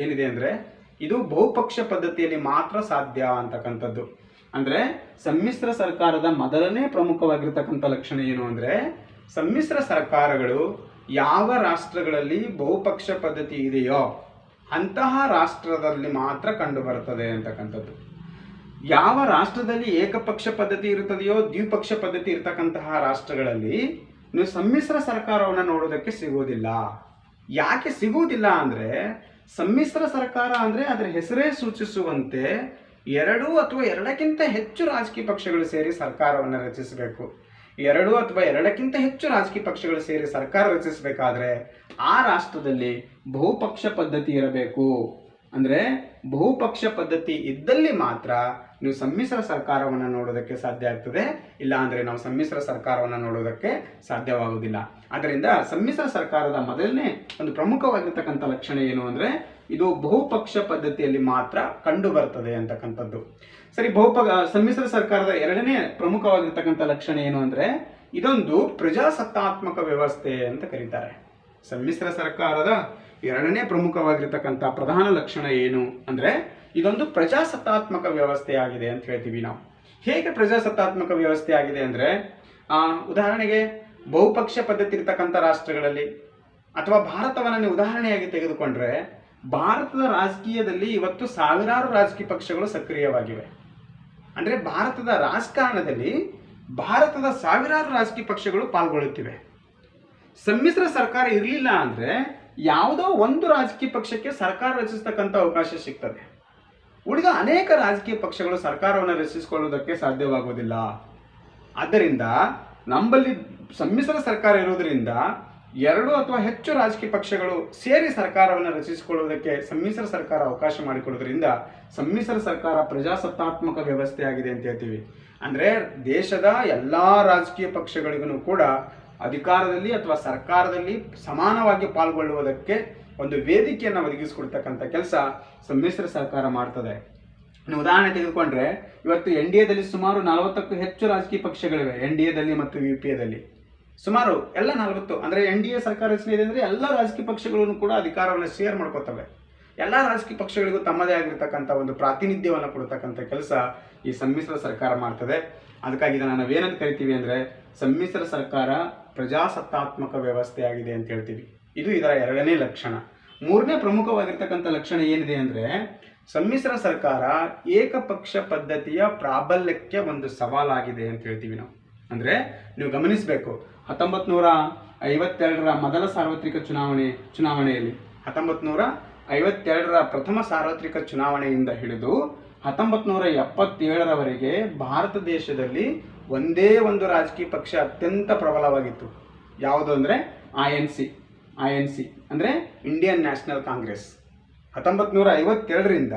ಏನಿದೆ ಅಂದರೆ ಇದು ಬಹುಪಕ್ಷ ಪದ್ಧತಿಯಲ್ಲಿ ಮಾತ್ರ ಸಾಧ್ಯ ಅಂತಕ್ಕಂಥದ್ದು. ಅಂದರೆ ಸಮ್ಮಿಶ್ರ ಸರ್ಕಾರದ ಮೊದಲನೇ ಪ್ರಮುಖವಾಗಿರ್ತಕ್ಕಂಥ ಲಕ್ಷಣ ಏನು ಅಂದರೆ ಸಮ್ಮಿಶ್ರ ಸರ್ಕಾರಗಳು ಯಾವ ರಾಷ್ಟ್ರಗಳಲ್ಲಿ ಬಹುಪಕ್ಷ ಪದ್ಧತಿ ಇದೆಯೋ ಅಂತಹ ರಾಷ್ಟ್ರದಲ್ಲಿ ಮಾತ್ರ ಕಂಡು ಬರುತ್ತದೆ ಅಂತಕ್ಕಂಥದ್ದು. ಯಾವ ರಾಷ್ಟ್ರದಲ್ಲಿ ಏಕಪಕ್ಷ ಪದ್ಧತಿ ಇರುತ್ತದೆಯೋ ದ್ವಿಪಕ್ಷ ಪದ್ಧತಿ ಇರತಕ್ಕಂತಹ ರಾಷ್ಟ್ರಗಳಲ್ಲಿ ನೀವು ಸಮ್ಮಿಶ್ರ ಸರ್ಕಾರವನ್ನು ನೋಡೋದಕ್ಕೆ ಸಿಗುವುದಿಲ್ಲ. ಯಾಕೆ ಸಿಗುವುದಿಲ್ಲ ಅಂದರೆ ಸಮ್ಮಿಶ್ರ ಸರ್ಕಾರ ಅಂದರೆ ಅದರ ಹೆಸರೇ ಸೂಚಿಸುವಂತೆ 2 ಅಥವಾ 2ಕ್ಕಿಂತ ಹೆಚ್ಚು ರಾಜಕೀಯ ಪಕ್ಷಗಳು ಸೇರಿ ಸರ್ಕಾರವನ್ನು ರಚಿಸಬೇಕು. 2 ಅಥವಾ 2ಕ್ಕಿಂತ ಹೆಚ್ಚು ರಾಜಕೀಯ ಪಕ್ಷಗಳು ಸೇರಿ ಸರ್ಕಾರ ರಚಿಸಬೇಕಾದ್ರೆ ಆ ರಾಷ್ಟ್ರದಲ್ಲಿ ಬಹುಪಕ್ಷ ಪದ್ಧತಿ ಇರಬೇಕು. ಅಂದರೆ ಬಹುಪಕ್ಷ ಪದ್ಧತಿ ಇದ್ದಲ್ಲಿ ಮಾತ್ರ ನೀವು ಸಮ್ಮಿಶ್ರ ಸರ್ಕಾರವನ್ನು ನೋಡೋದಕ್ಕೆ ಸಾಧ್ಯ ಆಗ್ತದೆ, ಇಲ್ಲ ಅಂದರೆ ನಾವು ಸಮ್ಮಿಶ್ರ ಸರ್ಕಾರವನ್ನು ನೋಡೋದಕ್ಕೆ ಸಾಧ್ಯವಾಗುವುದಿಲ್ಲ. ಆದ್ದರಿಂದ ಸಮ್ಮಿಶ್ರ ಸರ್ಕಾರದ ಮೊದಲನೇ ಒಂದು ಪ್ರಮುಖವಾಗಿರ್ತಕ್ಕಂಥ ಲಕ್ಷಣ ಏನು ಅಂದರೆ ಇದು ಬಹುಪಕ್ಷ ಪದ್ಧತಿಯಲ್ಲಿ ಮಾತ್ರ ಕಂಡು ಬರ್ತದೆ ಅಂತಕ್ಕಂಥದ್ದು. ಸರಿ, ಸಮ್ಮಿಶ್ರ ಸರ್ಕಾರದ 2ನೇ ಪ್ರಮುಖವಾಗಿರ್ತಕ್ಕಂಥ ಲಕ್ಷಣ ಏನು ಅಂದರೆ ಇದೊಂದು ಪ್ರಜಾಸತ್ತಾತ್ಮಕ ವ್ಯವಸ್ಥೆ ಅಂತ ಕರೀತಾರೆ. ಸಮ್ಮಿಶ್ರ ಸರ್ಕಾರದ 2ನೇ ಪ್ರಮುಖವಾಗಿರ್ತಕ್ಕಂಥ ಪ್ರಧಾನ ಲಕ್ಷಣ ಏನು ಅಂದರೆ ಇದೊಂದು ಪ್ರಜಾಸತ್ತಾತ್ಮಕ ವ್ಯವಸ್ಥೆ ಆಗಿದೆ ಅಂತ ಹೇಳ್ತೀವಿ ನಾವು. ಹೇಗೆ ಪ್ರಜಾಸತ್ತಾತ್ಮಕ ವ್ಯವಸ್ಥೆ ಆಗಿದೆ ಅಂದರೆ ಉದಾಹರಣೆಗೆ ಬಹುಪಕ್ಷ ಪದ್ಧತಿ ಇರತಕ್ಕಂಥ ರಾಷ್ಟ್ರಗಳಲ್ಲಿ ಅಥವಾ ಭಾರತವನ್ನು ನೀವು ಉದಾಹರಣೆಯಾಗಿ ತೆಗೆದುಕೊಂಡ್ರೆ ಭಾರತದ ರಾಜಕೀಯದಲ್ಲಿ ಇವತ್ತು ಸಾವಿರಾರು ರಾಜಕೀಯ ಪಕ್ಷಗಳು ಸಕ್ರಿಯವಾಗಿವೆ. ಅಂದರೆ ಭಾರತದ ರಾಜಕಾರಣದಲ್ಲಿ ಭಾರತದ ಸಾವಿರಾರು ರಾಜಕೀಯ ಪಕ್ಷಗಳು ಪಾಲ್ಗೊಳ್ಳುತ್ತಿವೆ. ಸಮ್ಮಿಶ್ರ ಸರ್ಕಾರ ಇರಲಿಲ್ಲ ಅಂದರೆ ಯಾವುದೋ ಒಂದು ರಾಜಕೀಯ ಪಕ್ಷಕ್ಕೆ ಸರ್ಕಾರ ರಚಿಸತಕ್ಕಂಥ ಅವಕಾಶ ಸಿಗ್ತದೆ. ಉಳಿದ ಅನೇಕ ರಾಜಕೀಯ ಪಕ್ಷಗಳು ಸರ್ಕಾರವನ್ನು ರಚಿಸಿಕೊಳ್ಳುವುದಕ್ಕೆ ಸಾಧ್ಯವಾಗುವುದಿಲ್ಲ. ಆದ್ದರಿಂದ ನಮ್ಮಲ್ಲಿ ಸಮ್ಮಿಶ್ರ ಸರ್ಕಾರ ಇರುವುದರಿಂದ 2 ಅಥವಾ ಹೆಚ್ಚು ರಾಜಕೀಯ ಪಕ್ಷಗಳು ಸೇರಿ ಸರ್ಕಾರವನ್ನು ರಚಿಸಿಕೊಳ್ಳುವುದಕ್ಕೆ ಸಮ್ಮಿಶ್ರ ಸರ್ಕಾರ ಅವಕಾಶ ಮಾಡಿಕೊಡೋದ್ರಿಂದ ಸಮ್ಮಿಶ್ರ ಸರ್ಕಾರ ಪ್ರಜಾಸತ್ತಾತ್ಮಕ ವ್ಯವಸ್ಥೆ ಆಗಿದೆ ಅಂತ ಹೇಳ್ತೀವಿ. ಅಂದರೆ ದೇಶದ ಎಲ್ಲ ರಾಜಕೀಯ ಪಕ್ಷಗಳಿಗೂ ಕೂಡ ಅಧಿಕಾರದಲ್ಲಿ ಅಥವಾ ಸರ್ಕಾರದಲ್ಲಿ ಸಮಾನವಾಗಿ ಪಾಲ್ಗೊಳ್ಳುವುದಕ್ಕೆ ಒಂದು ವೇದಿಕೆಯನ್ನು ಒದಗಿಸಿಕೊಡ್ತಕ್ಕಂಥ ಕೆಲಸ ಸಮ್ಮಿಶ್ರ ಸರ್ಕಾರ ಮಾಡ್ತದೆ. ನೀವು ಉದಾಹರಣೆ ತೆಗೆದುಕೊಂಡ್ರೆ ಇವತ್ತು NDAದಲ್ಲಿ ಸುಮಾರು 40ಕ್ಕೂ ಹೆಚ್ಚು ರಾಜಕೀಯ ಪಕ್ಷಗಳಿವೆ. NDAದಲ್ಲಿ ಮತ್ತು UPAದಲ್ಲಿ ಸುಮಾರು ಎಲ್ಲ 40. ಅಂದರೆ NDA ಸರ್ಕಾರ ರಚನೆ ಇದೆ ಅಂದರೆ ಎಲ್ಲ ರಾಜಕೀಯ ಪಕ್ಷಗಳನ್ನು ಕೂಡ ಅಧಿಕಾರವನ್ನು ಶೇರ್ ಮಾಡ್ಕೋತವೆ. ಎಲ್ಲ ರಾಜಕೀಯ ಪಕ್ಷಗಳಿಗೂ ತಮ್ಮದೇ ಆಗಿರ್ತಕ್ಕಂಥ ಒಂದು ಪ್ರಾತಿನಿಧ್ಯವನ್ನು ಕೊಡ್ತಕ್ಕಂಥ ಕೆಲಸ ಈ ಸಮ್ಮಿಶ್ರ ಸರ್ಕಾರ ಮಾಡ್ತದೆ. ಅದಕ್ಕಾಗಿ ಇದನ್ನು ನಾವೇನಂತ ಕರಿತೀವಿ ಅಂದರೆ ಸಮ್ಮಿಶ್ರ ಸರ್ಕಾರ ಪ್ರಜಾಸತ್ತಾತ್ಮಕ ವ್ಯವಸ್ಥೆ ಆಗಿದೆ ಅಂತ ಹೇಳ್ತೀವಿ. ಇದು ಇದರ ಎರಡನೇ ಲಕ್ಷಣ. ಮೂರನೇ ಪ್ರಮುಖವಾಗಿರ್ತಕ್ಕಂಥ ಲಕ್ಷಣ ಏನಿದೆ ಅಂದರೆ, ಸಮ್ಮಿಶ್ರ ಸರ್ಕಾರ ಏಕಪಕ್ಷ ಪದ್ಧತಿಯ ಪ್ರಾಬಲ್ಯಕ್ಕೆ ಒಂದು ಸವಾಲಾಗಿದೆ ಅಂತ ಹೇಳ್ತೀವಿ ನಾವು. ಅಂದರೆ ನೀವು ಗಮನಿಸಬೇಕು, 1952ರ ಮೊದಲ ಸಾರ್ವತ್ರಿಕ ಚುನಾವಣೆಯಲ್ಲಿ 1952ರ ಪ್ರಥಮ ಸಾರ್ವತ್ರಿಕ ಚುನಾವಣೆಯಿಂದ ಹಿಡಿದು 1977ರವರೆಗೆ ಭಾರತ ದೇಶದಲ್ಲಿ ಒಂದೇ ಒಂದು ರಾಜಕೀಯ ಪಕ್ಷ ಅತ್ಯಂತ ಪ್ರಬಲವಾಗಿತ್ತು. ಯಾವುದು ಅಂದರೆ ಐ.ಎನ್.ಸಿ ಅಂದರೆ ಇಂಡಿಯನ್ ನ್ಯಾಷನಲ್ ಕಾಂಗ್ರೆಸ್. 1952ರಿಂದ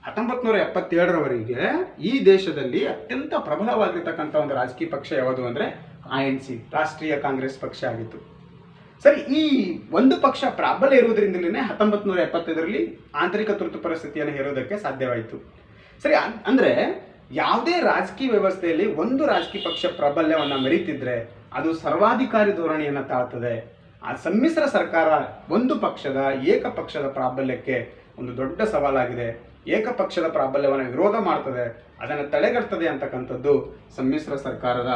1977ರವರೆಗೆ ಈ ದೇಶದಲ್ಲಿ ಅತ್ಯಂತ ಪ್ರಬಲವಾಗಿರ್ತಕ್ಕಂಥ ಒಂದು ರಾಜಕೀಯ ಪಕ್ಷ ಯಾವುದು ಅಂದರೆ ಐ.ಎನ್.ಸಿ, ರಾಷ್ಟ್ರೀಯ ಕಾಂಗ್ರೆಸ್ ಪಕ್ಷ ಆಗಿತ್ತು. ಸರಿ, ಈ ಒಂದು ಪಕ್ಷ ಪ್ರಾಬಲ್ಯ ಇರುವುದರಿಂದಲೇ 1975ರಲ್ಲಿ ಆಂತರಿಕ ತುರ್ತು ಪರಿಸ್ಥಿತಿಯನ್ನು ಹೇರೋದಕ್ಕೆ ಸಾಧ್ಯವಾಯಿತು. ಸರಿ, ಅಂದರೆ ಯಾವುದೇ ರಾಜಕೀಯ ವ್ಯವಸ್ಥೆಯಲ್ಲಿ ಒಂದು ರಾಜಕೀಯ ಪಕ್ಷ ಪ್ರಾಬಲ್ಯವನ್ನು ಮೆರೀತಿದ್ರೆ ಅದು ಸರ್ವಾಧಿಕಾರಿ ಧೋರಣೆಯನ್ನು ತಾಳ್ತದೆ. ಆ ಸಮ್ಮಿಶ್ರ ಸರ್ಕಾರ ಒಂದು ಪಕ್ಷದ ಏಕಪಕ್ಷದ ಪ್ರಾಬಲ್ಯಕ್ಕೆ ಒಂದು ದೊಡ್ಡ ಸವಾಲಾಗಿದೆ. ಏಕಪಕ್ಷದ ಪ್ರಾಬಲ್ಯವನ್ನು ವಿರೋಧ ಮಾಡ್ತದೆ, ಅದನ್ನು ತಡೆಗಟ್ತದೆ ಅಂತಕ್ಕಂಥದ್ದು ಸಮ್ಮಿಶ್ರ ಸರ್ಕಾರದ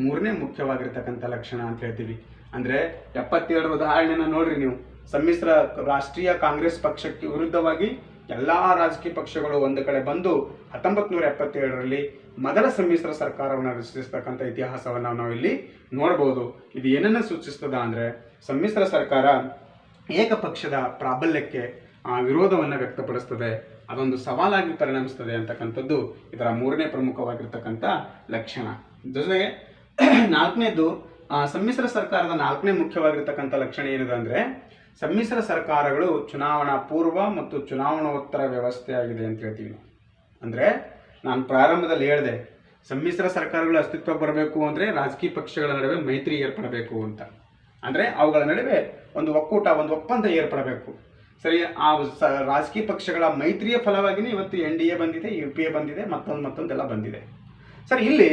ಮೂರನೇ ಮುಖ್ಯವಾಗಿರ್ತಕ್ಕಂಥ ಲಕ್ಷಣ ಅಂತ ಹೇಳ್ತೀವಿ. ಅಂದರೆ 77ರ ಉದಾಹರಣೆನ ನೋಡ್ರಿ ನೀವು. ಸಮ್ಮಿಶ್ರ ರಾಷ್ಟ್ರೀಯ ಕಾಂಗ್ರೆಸ್ ಪಕ್ಷಕ್ಕೆ ವಿರುದ್ಧವಾಗಿ ಎಲ್ಲ ರಾಜಕೀಯ ಪಕ್ಷಗಳು ಒಂದು ಕಡೆ ಬಂದು 1977ರಲ್ಲಿ ಮೊದಲ ಸಮ್ಮಿಶ್ರ ಸರ್ಕಾರವನ್ನು ರಚಿಸ್ತಕ್ಕಂಥ ಇತಿಹಾಸವನ್ನು ನಾವು ಇಲ್ಲಿ ನೋಡ್ಬೋದು. ಇದು ಏನನ್ನು ಸೂಚಿಸ್ತದ ಅಂದರೆ, ಸಮ್ಮಿಶ್ರ ಸರ್ಕಾರ ಏಕಪಕ್ಷದ ಪ್ರಾಬಲ್ಯಕ್ಕೆ ವಿರೋಧವನ್ನು ವ್ಯಕ್ತಪಡಿಸ್ತದೆ, ಅದೊಂದು ಸವಾಲಾಗಿ ಪರಿಣಮಿಸ್ತದೆ ಅಂತಕ್ಕಂಥದ್ದು ಇದರ ಮೂರನೇ ಪ್ರಮುಖವಾಗಿರ್ತಕ್ಕಂಥ ಲಕ್ಷಣ. ಜೊತೆಗೆ ನಾಲ್ಕನೇದು, ಸಮ್ಮಿಶ್ರ ಸರ್ಕಾರದ ನಾಲ್ಕನೇ ಮುಖ್ಯವಾಗಿರ್ತಕ್ಕಂಥ ಲಕ್ಷಣ ಏನಿದೆ ಅಂದರೆ, ಸಮ್ಮಿಶ್ರ ಸರ್ಕಾರಗಳು ಚುನಾವಣಾ ಪೂರ್ವ ಮತ್ತು ಚುನಾವಣೋತ್ತರ ವ್ಯವಸ್ಥೆಯಾಗಿದೆ ಅಂತ ಹೇಳ್ತೀವಿ. ಅಂದರೆ ನಾನು ಪ್ರಾರಂಭದಲ್ಲಿ ಹೇಳಿದೆ, ಸಮ್ಮಿಶ್ರ ಸರ್ಕಾರಗಳು ಅಸ್ತಿತ್ವ ಬರಬೇಕು ಅಂದರೆ ರಾಜಕೀಯ ಪಕ್ಷಗಳ ನಡುವೆ ಮೈತ್ರಿ ಏರ್ಪಡಬೇಕು ಅಂತ. ಅಂದರೆ ಅವುಗಳ ನಡುವೆ ಒಂದು ಒಕ್ಕೂಟ, ಒಂದು ಒಪ್ಪಂದ ಏರ್ಪಡಬೇಕು. ಸರಿ, ಆ ರಾಜಕೀಯ ಪಕ್ಷಗಳ ಮೈತ್ರಿಯ ಫಲವಾಗಿಯೇ ಇವತ್ತು NDA ಬಂದಿದೆ, UPA ಬಂದಿದೆ, ಮತ್ತೊಂದೆಲ್ಲ ಬಂದಿದೆ. ಸರಿ, ಇಲ್ಲಿ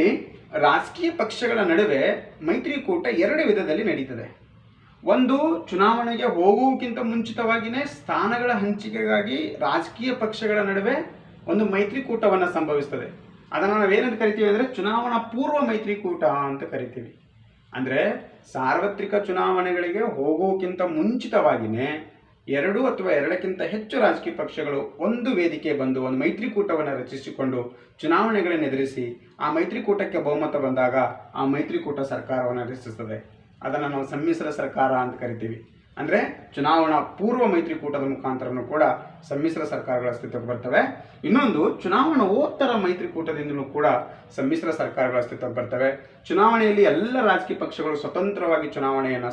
ರಾಜಕೀಯ ಪಕ್ಷಗಳ ನಡುವೆ ಮೈತ್ರಿಕೂಟ ಎರಡು ವಿಧದಲ್ಲಿ ನಡೀತದೆ. ಒಂದು, ಚುನಾವಣೆಗೆ ಹೋಗುವುದಕ್ಕಿಂತ ಮುಂಚಿತವಾಗಿಯೇ ಸ್ಥಾನಗಳ ಹಂಚಿಕೆಗಾಗಿ ರಾಜಕೀಯ ಪಕ್ಷಗಳ ನಡುವೆ ಒಂದು ಮೈತ್ರಿಕೂಟವನ್ನು ಸಂಭವಿಸ್ತದೆ. ಅದನ್ನು ನಾವೇನಂತ ಕರಿತೀವಿ ಅಂದರೆ ಚುನಾವಣಾ ಪೂರ್ವ ಮೈತ್ರಿಕೂಟ ಅಂತ ಕರಿತೀವಿ. ಅಂದರೆ ಸಾರ್ವತ್ರಿಕ ಚುನಾವಣೆಗಳಿಗೆ ಹೋಗುವುದಕ್ಕಿಂತ ಮುಂಚಿತವಾಗಿಯೇ ಎರಡು ಅಥವಾ ಎರಡಕ್ಕಿಂತ ಹೆಚ್ಚು ರಾಜಕೀಯ ಪಕ್ಷಗಳು ಒಂದು ವೇದಿಕೆ ಬಂದು ಒಂದು ಮೈತ್ರಿಕೂಟವನ್ನು ರಚಿಸಿಕೊಂಡು ಚುನಾವಣೆಗಳನ್ನು ಎದುರಿಸಿ ಆ ಮೈತ್ರಿಕೂಟಕ್ಕೆ ಬಹುಮತ ಬಂದಾಗ ಆ ಮೈತ್ರಿಕೂಟ ಸರ್ಕಾರವನ್ನು ರಚಿಸುತ್ತದೆ. ಅದನ್ನು ನಾವು ಸಮ್ಮಿಶ್ರ ಸರ್ಕಾರ ಅಂತ ಕರಿತೀವಿ. ಅಂದರೆ ಚುನಾವಣಾ ಪೂರ್ವ ಮೈತ್ರಿಕೂಟದ ಮುಖಾಂತರನೂ ಕೂಡ ಸಮ್ಮಿಶ್ರ ಸರ್ಕಾರಗಳ ಅಸ್ತಿತ್ವಕ್ಕೆ ಬರ್ತವೆ. ಇನ್ನೊಂದು, ಚುನಾವಣೋತ್ತರ ಮೈತ್ರಿಕೂಟದಿಂದಲೂ ಕೂಡ ಸಮ್ಮಿಶ್ರ ಸರ್ಕಾರಗಳ ಅಸ್ತಿತ್ವಕ್ಕೆ ಬರ್ತವೆ. ಚುನಾವಣೆಯಲ್ಲಿ ಎಲ್ಲ ರಾಜಕೀಯ ಪಕ್ಷಗಳು ಸ್ವತಂತ್ರವಾಗಿ ಚುನಾವಣೆಯಲ್ಲಿ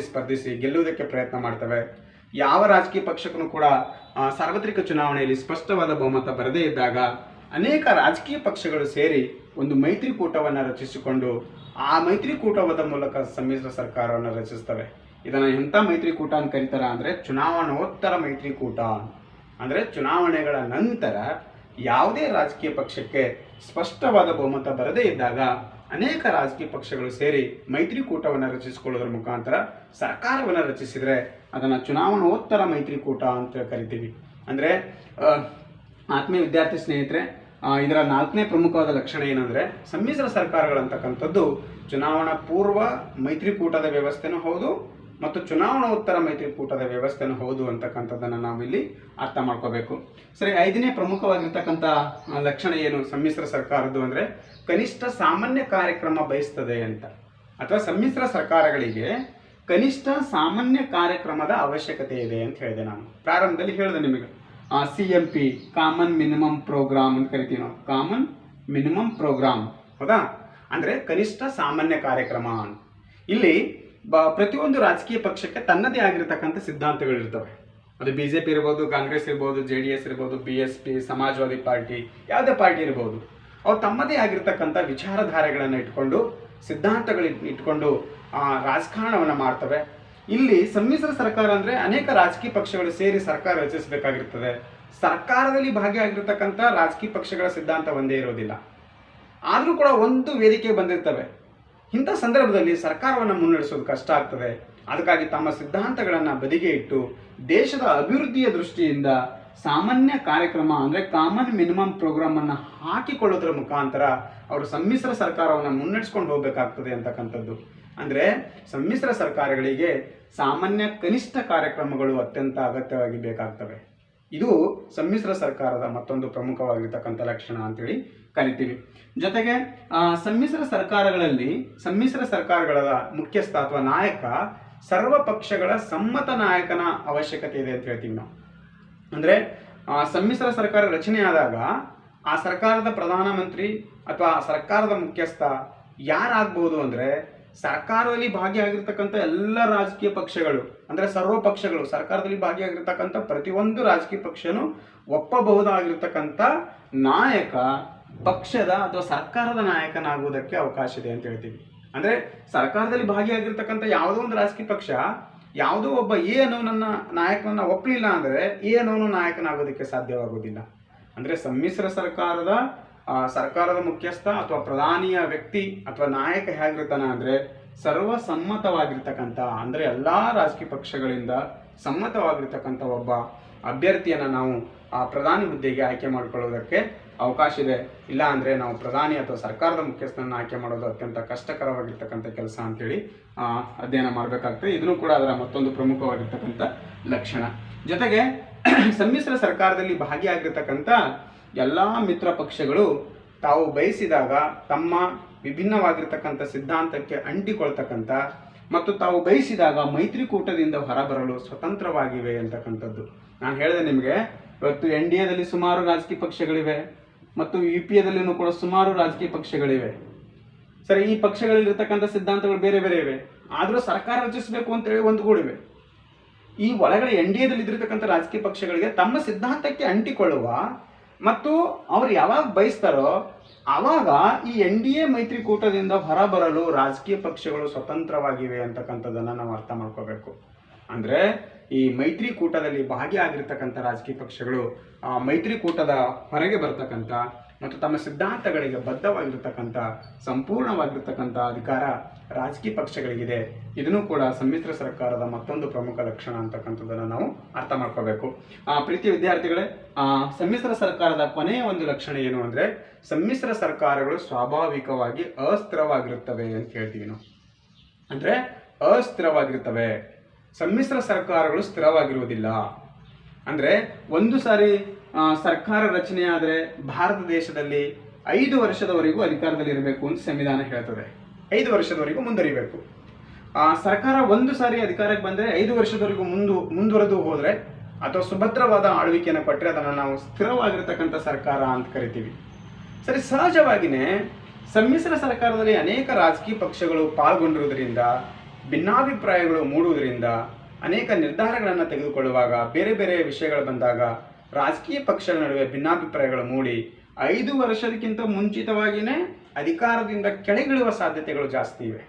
ಸ್ಪರ್ಧಿಸಿ ಗೆಲ್ಲುವುದಕ್ಕೆ ಪ್ರಯತ್ನ ಮಾಡ್ತವೆ. ಯಾವ ರಾಜಕೀಯ ಪಕ್ಷಕ್ಕೂ ಕೂಡ ಸಾರ್ವತ್ರಿಕ ಚುನಾವಣೆಯಲ್ಲಿ ಸ್ಪಷ್ಟವಾದ ಬಹುಮತ ಬರದೇ ಇದ್ದಾಗ ಅನೇಕ ರಾಜಕೀಯ ಪಕ್ಷಗಳು ಸೇರಿ ಒಂದು ಮೈತ್ರಿಕೂಟವನ್ನು ರಚಿಸಿಕೊಂಡು ಆ ಮೈತ್ರಿಕೂಟದ ಮೂಲಕ ಸಮ್ಮಿಶ್ರ ಸರ್ಕಾರವನ್ನು ರಚಿಸ್ತವೆ. ಇದನ್ನು ಎಂಥ ಮೈತ್ರಿಕೂಟ ಅಂತ ಕರೀತಾರ ಅಂದರೆ ಚುನಾವಣೋತ್ತರ ಮೈತ್ರಿಕೂಟ. ಅಂದರೆ ಚುನಾವಣೆಗಳ ನಂತರ ಯಾವುದೇ ರಾಜಕೀಯ ಪಕ್ಷಕ್ಕೆ ಸ್ಪಷ್ಟವಾದ ಬಹುಮತ ಬರದೇ ಇದ್ದಾಗ ಅನೇಕ ರಾಜಕೀಯ ಪಕ್ಷಗಳು ಸೇರಿ ಮೈತ್ರಿಕೂಟವನ್ನು ರಚಿಸಿಕೊಳ್ಳೋದ್ರ ಮುಖಾಂತರ ಸರ್ಕಾರವನ್ನು ರಚಿಸಿದರೆ ಅದನ್ನು ಚುನಾವಣೋತ್ತರ ಮೈತ್ರಿಕೂಟ ಅಂತ ಕರಿತೀವಿ. ಅಂದರೆ ಆತ್ಮೀಯ ವಿದ್ಯಾರ್ಥಿ ಸ್ನೇಹಿತರೆ, ಇದರ ನಾಲ್ಕನೇ ಪ್ರಮುಖವಾದ ಲಕ್ಷಣ ಏನಂದರೆ, ಸಮ್ಮಿಶ್ರ ಸರ್ಕಾರಗಳಂತಕ್ಕಂಥದ್ದು ಚುನಾವಣಾ ಪೂರ್ವ ಮೈತ್ರಿಕೂಟದ ವ್ಯವಸ್ಥೆನೂ ಹೌದು ಮತ್ತು ಚುನಾವಣೋತ್ತರ ಮೈತ್ರಿಕೂಟದ ವ್ಯವಸ್ಥೆನೂ ಹೌದು ಅಂತಕ್ಕಂಥದ್ದನ್ನು ನಾವಿಲ್ಲಿ ಅರ್ಥ ಮಾಡ್ಕೋಬೇಕು. ಸರಿ, ಐದನೇ ಪ್ರಮುಖವಾಗಿರ್ತಕ್ಕಂಥ ಲಕ್ಷಣ ಏನು ಸಮ್ಮಿಶ್ರ ಸರ್ಕಾರದ್ದು ಅಂದರೆ, ಕನಿಷ್ಠ ಸಾಮಾನ್ಯ ಕಾರ್ಯಕ್ರಮ ಬಯಸ್ತದೆ ಅಂತ. ಅಥವಾ ಸಮ್ಮಿಶ್ರ ಸರ್ಕಾರಗಳಿಗೆ ಕನಿಷ್ಠ ಸಾಮಾನ್ಯ ಕಾರ್ಯಕ್ರಮದ ಅವಶ್ಯಕತೆ ಇದೆ ಅಂತ ಹೇಳಿದೆ. ನಾನು ಪ್ರಾರಂಭದಲ್ಲಿ ಹೇಳಿದೆ ನಿಮಗೆ, CMP ಕಾಮನ್ ಮಿನಿಮಮ್ ಪ್ರೋಗ್ರಾಮ್ ಅಂತ ಕರಿತೀವಿ ನಾವು. ಕಾಮನ್ ಮಿನಿಮಮ್ ಪ್ರೋಗ್ರಾಮ್, ಹೌದಾ? ಅಂದರೆ ಕನಿಷ್ಠ ಸಾಮಾನ್ಯ ಕಾರ್ಯಕ್ರಮ. ಇಲ್ಲಿ ಪ್ರತಿಯೊಂದು ರಾಜಕೀಯ ಪಕ್ಷಕ್ಕೆ ತನ್ನದೇ ಆಗಿರತಕ್ಕಂಥ ಸಿದ್ಧಾಂತಗಳಿರ್ತವೆ. ಅದು BJP ಇರ್ಬೋದು, ಕಾಂಗ್ರೆಸ್ ಇರ್ಬೋದು, JDS ಇರ್ಬೋದು, BSP, ಸಮಾಜವಾದಿ ಪಾರ್ಟಿ, ಯಾವುದೇ ಪಾರ್ಟಿ ಇರ್ಬೋದು. ಅವು ತಮ್ಮದೇ ಆಗಿರ್ತಕ್ಕಂಥ ವಿಚಾರಧಾರೆಗಳನ್ನು ಇಟ್ಕೊಂಡು, ಸಿದ್ಧಾಂತಗಳಿಟ್ಕೊಂಡು ರಾಜಕಾರಣವನ್ನು ಮಾಡ್ತವೆ. ಇಲ್ಲಿ ಸಮ್ಮಿಶ್ರ ಸರ್ಕಾರ ಅಂದರೆ ಅನೇಕ ರಾಜಕೀಯ ಪಕ್ಷಗಳು ಸೇರಿ ಸರ್ಕಾರ ರಚಿಸಬೇಕಾಗಿರ್ತದೆ. ಸರ್ಕಾರದಲ್ಲಿ ಭಾಗಿಯಾಗಿರ್ತಕ್ಕಂಥ ರಾಜಕೀಯ ಪಕ್ಷಗಳ ಸಿದ್ಧಾಂತ ಒಂದೇ ಇರೋದಿಲ್ಲ, ಆದರೂ ಕೂಡ ಒಂದು ವೇದಿಕೆ ಬಂದಿರ್ತವೆ. ಇಂಥ ಸಂದರ್ಭದಲ್ಲಿ ಸರ್ಕಾರವನ್ನು ಮುನ್ನಡೆಸೋದು ಕಷ್ಟ ಆಗ್ತದೆ. ಅದಕ್ಕಾಗಿ ತಮ್ಮ ಸಿದ್ಧಾಂತಗಳನ್ನು ಬದಿಗೆ ಇಟ್ಟು ದೇಶದ ಅಭಿವೃದ್ಧಿಯ ದೃಷ್ಟಿಯಿಂದ ಸಾಮಾನ್ಯ ಕಾರ್ಯಕ್ರಮ ಅಂದರೆ ಕಾಮನ್ ಮಿನಿಮಮ್ ಪ್ರೋಗ್ರಾಮನ್ನು ಹಾಕಿಕೊಳ್ಳೋದ್ರ ಮುಖಾಂತರ ಅವರು ಸಮ್ಮಿಶ್ರ ಸರ್ಕಾರವನ್ನು ಮುನ್ನಡೆಸ್ಕೊಂಡು ಹೋಗಬೇಕಾಗ್ತದೆ ಅಂತಕ್ಕಂಥದ್ದು. ಅಂದರೆ ಸಮ್ಮಿಶ್ರ ಸರ್ಕಾರಗಳಿಗೆ ಸಾಮಾನ್ಯ ಕನಿಷ್ಠ ಕಾರ್ಯಕ್ರಮಗಳು ಅತ್ಯಂತ ಅಗತ್ಯವಾಗಿ ಬೇಕಾಗ್ತವೆ. ಇದು ಸಮ್ಮಿಶ್ರ ಸರ್ಕಾರದ ಮತ್ತೊಂದು ಪ್ರಮುಖವಾಗಿರ್ತಕ್ಕಂಥ ಲಕ್ಷಣ ಅಂತೇಳಿ ಕರಿತೀವಿ. ಜೊತೆಗೆ ಸಮ್ಮಿಶ್ರ ಸರ್ಕಾರಗಳ ಮುಖ್ಯಸ್ಥ ಅಥವಾ ನಾಯಕ ಸರ್ವ ಪಕ್ಷಗಳ ಸಮ್ಮತ ನಾಯಕನ ಅವಶ್ಯಕತೆ ಇದೆ ಅಂತ ಹೇಳ್ತೀವಿ ನಾವು. ಅಂದರೆ ಸಮ್ಮಿಶ್ರ ಸರ್ಕಾರ ರಚನೆ ಆದಾಗ ಆ ಸರ್ಕಾರದ ಪ್ರಧಾನಮಂತ್ರಿ ಅಥವಾ ಸರ್ಕಾರದ ಮುಖ್ಯಸ್ಥ ಯಾರಾಗಬಹುದು ಅಂದರೆ ಸರ್ಕಾರದಲ್ಲಿ ಭಾಗಿಯಾಗಿರ್ತಕ್ಕಂಥ ಎಲ್ಲ ರಾಜಕೀಯ ಪಕ್ಷಗಳು, ಅಂದರೆ ಸರ್ವ ಪಕ್ಷಗಳು, ಸರ್ಕಾರದಲ್ಲಿ ಭಾಗಿಯಾಗಿರ್ತಕ್ಕಂಥ ಪ್ರತಿಯೊಂದು ರಾಜಕೀಯ ಪಕ್ಷನೂ ಒಪ್ಪಬಹುದಾಗಿರ್ತಕ್ಕಂಥ ನಾಯಕ ಪಕ್ಷದ ಅಥವಾ ಸರ್ಕಾರದ ನಾಯಕನಾಗುವುದಕ್ಕೆ ಅವಕಾಶ ಇದೆ ಅಂತ ಹೇಳ್ತೀವಿ. ಅಂದರೆ ಸರ್ಕಾರದಲ್ಲಿ ಭಾಗಿಯಾಗಿರ್ತಕ್ಕಂಥ ಯಾವುದೋ ಒಂದು ರಾಜಕೀಯ ಪಕ್ಷ ಯಾವುದೋ ಒಬ್ಬ ನನ್ನ ನಾಯಕನನ್ನು ಒಪ್ಪಲಿಲ್ಲ ಅಂದರೆ ನಾಯಕನಾಗೋದಕ್ಕೆ ಸಾಧ್ಯವಾಗುವುದಿಲ್ಲ. ಅಂದರೆ ಸಮ್ಮಿಶ್ರ ಸರ್ಕಾರದ ಮುಖ್ಯಸ್ಥ ಅಥವಾ ಪ್ರಧಾನಿಯ ವ್ಯಕ್ತಿ ಅಥವಾ ನಾಯಕ ಹೇಗಿರ್ತಾನೆ ಅಂದರೆ ಸರ್ವಸಮ್ಮತವಾಗಿರ್ತಕ್ಕಂಥ, ಅಂದರೆ ಎಲ್ಲ ರಾಜಕೀಯ ಪಕ್ಷಗಳಿಂದ ಸಮ್ಮತವಾಗಿರ್ತಕ್ಕಂಥ ಒಬ್ಬ ಅಭ್ಯರ್ಥಿಯನ್ನು ನಾವು ಆ ಪ್ರಧಾನಿ ಹುದ್ದೆಗೆ ಆಯ್ಕೆ ಮಾಡಿಕೊಳ್ಳೋದಕ್ಕೆ ಅವಕಾಶ ಇದೆ. ಇಲ್ಲ ಅಂದರೆ ನಾವು ಪ್ರಧಾನಿ ಅಥವಾ ಸರ್ಕಾರದ ಮುಖ್ಯಸ್ಥನನ್ನು ಆಯ್ಕೆ ಮಾಡೋದು ಅತ್ಯಂತ ಕಷ್ಟಕರವಾಗಿರ್ತಕ್ಕಂಥ ಕೆಲಸ ಅಂತೇಳಿ ಅಧ್ಯಯನ ಮಾಡಬೇಕಾಗ್ತದೆ. ಇದನ್ನು ಕೂಡ ಅದರ ಮತ್ತೊಂದು ಪ್ರಮುಖವಾಗಿರ್ತಕ್ಕಂಥ ಲಕ್ಷಣ. ಜೊತೆಗೆ ಸಮ್ಮಿಶ್ರ ಸರ್ಕಾರದಲ್ಲಿ ಭಾಗಿಯಾಗಿರ್ತಕ್ಕಂಥ ಎಲ್ಲ ಮಿತ್ರ ಪಕ್ಷಗಳು ತಾವು ಬಯಸಿದಾಗ ತಮ್ಮ ವಿಭಿನ್ನವಾಗಿರ್ತಕ್ಕಂಥ ಸಿದ್ಧಾಂತಕ್ಕೆ ಅಂಟಿಕೊಳ್ತಕ್ಕಂಥ ಮತ್ತು ತಾವು ಬಯಸಿದಾಗ ಮೈತ್ರಿಕೂಟದಿಂದ ಹೊರಬರಲು ಸ್ವತಂತ್ರವಾಗಿವೆ ಅಂತಕ್ಕಂಥದ್ದು. ನಾನು ಹೇಳಿದೆ ನಿಮಗೆ, ಇವತ್ತು NDAದಲ್ಲಿ ಸುಮಾರು ರಾಜಕೀಯ ಪಕ್ಷಗಳಿವೆ ಮತ್ತು UPAದಲ್ಲಿಯೂ ಕೂಡ ಸುಮಾರು ರಾಜಕೀಯ ಪಕ್ಷಗಳಿವೆ. ಸರಿ, ಈ ಪಕ್ಷಗಳಲ್ಲಿರ್ತಕ್ಕಂಥ ಸಿದ್ಧಾಂತಗಳು ಬೇರೆ ಬೇರೆ ಇವೆ, ಆದರೂ ಸರ್ಕಾರ ರಚಿಸಬೇಕು ಅಂತೇಳಿ ಒಂದುಗೂಡಿವೆ. ಈ ಒಳಗಡೆ NDAದಲ್ಲಿ ಇದ್ದಿರ್ತಕ್ಕಂಥ ರಾಜಕೀಯ ಪಕ್ಷಗಳಿಗೆ ತಮ್ಮ ಸಿದ್ಧಾಂತಕ್ಕೆ ಅಂಟಿಕೊಳ್ಳುವ ಮತ್ತು ಅವರು ಯಾವಾಗ ಬಯಸ್ತಾರೋ ಆವಾಗ ಈ NDA ಮೈತ್ರಿಕೂಟದಿಂದ ಹೊರಬರಲು ರಾಜಕೀಯ ಪಕ್ಷಗಳು ಸ್ವತಂತ್ರವಾಗಿವೆ ಅಂತಕ್ಕಂಥದ್ದನ್ನು ನಾವು ಅರ್ಥ ಮಾಡ್ಕೋಬೇಕು. ಅಂದರೆ ಈ ಮೈತ್ರಿಕೂಟದಲ್ಲಿ ಭಾಗಿಯಾಗಿರ್ತಕ್ಕಂಥ ರಾಜಕೀಯ ಪಕ್ಷಗಳು ಮೈತ್ರಿಕೂಟದ ಹೊರಗೆ ಬರ್ತಕ್ಕಂಥ ಮತ್ತು ತಮ್ಮ ಸಿದ್ಧಾಂತಗಳಿಗೆ ಬದ್ಧವಾಗಿರ್ತಕ್ಕಂಥ ಸಂಪೂರ್ಣವಾಗಿರ್ತಕ್ಕಂಥ ಅಧಿಕಾರ ರಾಜಕೀಯ ಪಕ್ಷಗಳಿಗಿದೆ. ಇದನ್ನು ಕೂಡ ಸಮ್ಮಿಶ್ರ ಸರ್ಕಾರದ ಮತ್ತೊಂದು ಪ್ರಮುಖ ಲಕ್ಷಣ ಅಂತಕ್ಕಂಥದ್ದನ್ನು ನಾವು ಅರ್ಥ ಮಾಡ್ಕೋಬೇಕು. ಪ್ರೀತಿಯ ವಿದ್ಯಾರ್ಥಿಗಳೇ, ಸಮ್ಮಿಶ್ರ ಸರ್ಕಾರದ ಕೊನೆಯ ಒಂದು ಲಕ್ಷಣ ಏನು ಅಂದರೆ ಸಮ್ಮಿಶ್ರ ಸರ್ಕಾರಗಳು ಸ್ವಾಭಾವಿಕವಾಗಿ ಅಸ್ಥಿರವಾಗಿರುತ್ತವೆ ಅಂತ ಹೇಳ್ತೀವಿ ನಾವು. ಅಂದರೆ ಅಸ್ಥಿರವಾಗಿರುತ್ತವೆ, ಸಮ್ಮಿಶ್ರ ಸರ್ಕಾರಗಳು ಸ್ಥಿರವಾಗಿರುವುದಿಲ್ಲ. ಅಂದರೆ ಒಂದು ಸಾರಿ ಸರ್ಕಾರ ರಚನೆ ಆದರೆ ಭಾರತ ದೇಶದಲ್ಲಿ 5 ವರ್ಷದವರೆಗೂ ಅಧಿಕಾರದಲ್ಲಿ ಇರಬೇಕು ಅಂತ ಸಂವಿಧಾನ ಹೇಳ್ತದೆ. 5 ವರ್ಷದವರೆಗೂ ಮುಂದುವರಿಬೇಕು. ಸರ್ಕಾರ ಒಂದು ಸಾರಿ ಅಧಿಕಾರಕ್ಕೆ ಬಂದರೆ 5 ವರ್ಷದವರೆಗೂ ಮುಂದುವರೆದು ಹೋದರೆ ಅಥವಾ ಸುಭದ್ರವಾದ ಆಳ್ವಿಕೆಯನ್ನು ಕೊಟ್ಟರೆ ಅದನ್ನು ನಾವು ಸ್ಥಿರವಾಗಿರ್ತಕ್ಕಂಥ ಸರ್ಕಾರ ಅಂತ ಕರಿತೀವಿ. ಸರಿ, ಸಹಜವಾಗಿಯೇ ಸಮ್ಮಿಶ್ರ ಸರ್ಕಾರದಲ್ಲಿ ಅನೇಕ ರಾಜಕೀಯ ಪಕ್ಷಗಳು ಪಾಲ್ಗೊಂಡಿರುವುದರಿಂದ, ಭಿನ್ನಾಭಿಪ್ರಾಯಗಳು ಮೂಡುವುದರಿಂದ, ಅನೇಕ ನಿರ್ಧಾರಗಳನ್ನು ತೆಗೆದುಕೊಳ್ಳುವಾಗ ಬೇರೆ ಬೇರೆ ವಿಷಯಗಳು ಬಂದಾಗ ರಾಜಕೀಯ ಪಕ್ಷಗಳ ನಡುವೆ ಭಿನ್ನಾಭಿಪ್ರಾಯಗಳು ಮೂಡಿ 5 ವರ್ಷಕ್ಕಿಂತ ಮುಂಚಿತವಾಗಿಯೇ ಅಧಿಕಾರದಿಂದ ಕೆಳಗಿಳುವ ಸಾಧ್ಯತೆಗಳು ಜಾಸ್ತಿ ಇವೆ.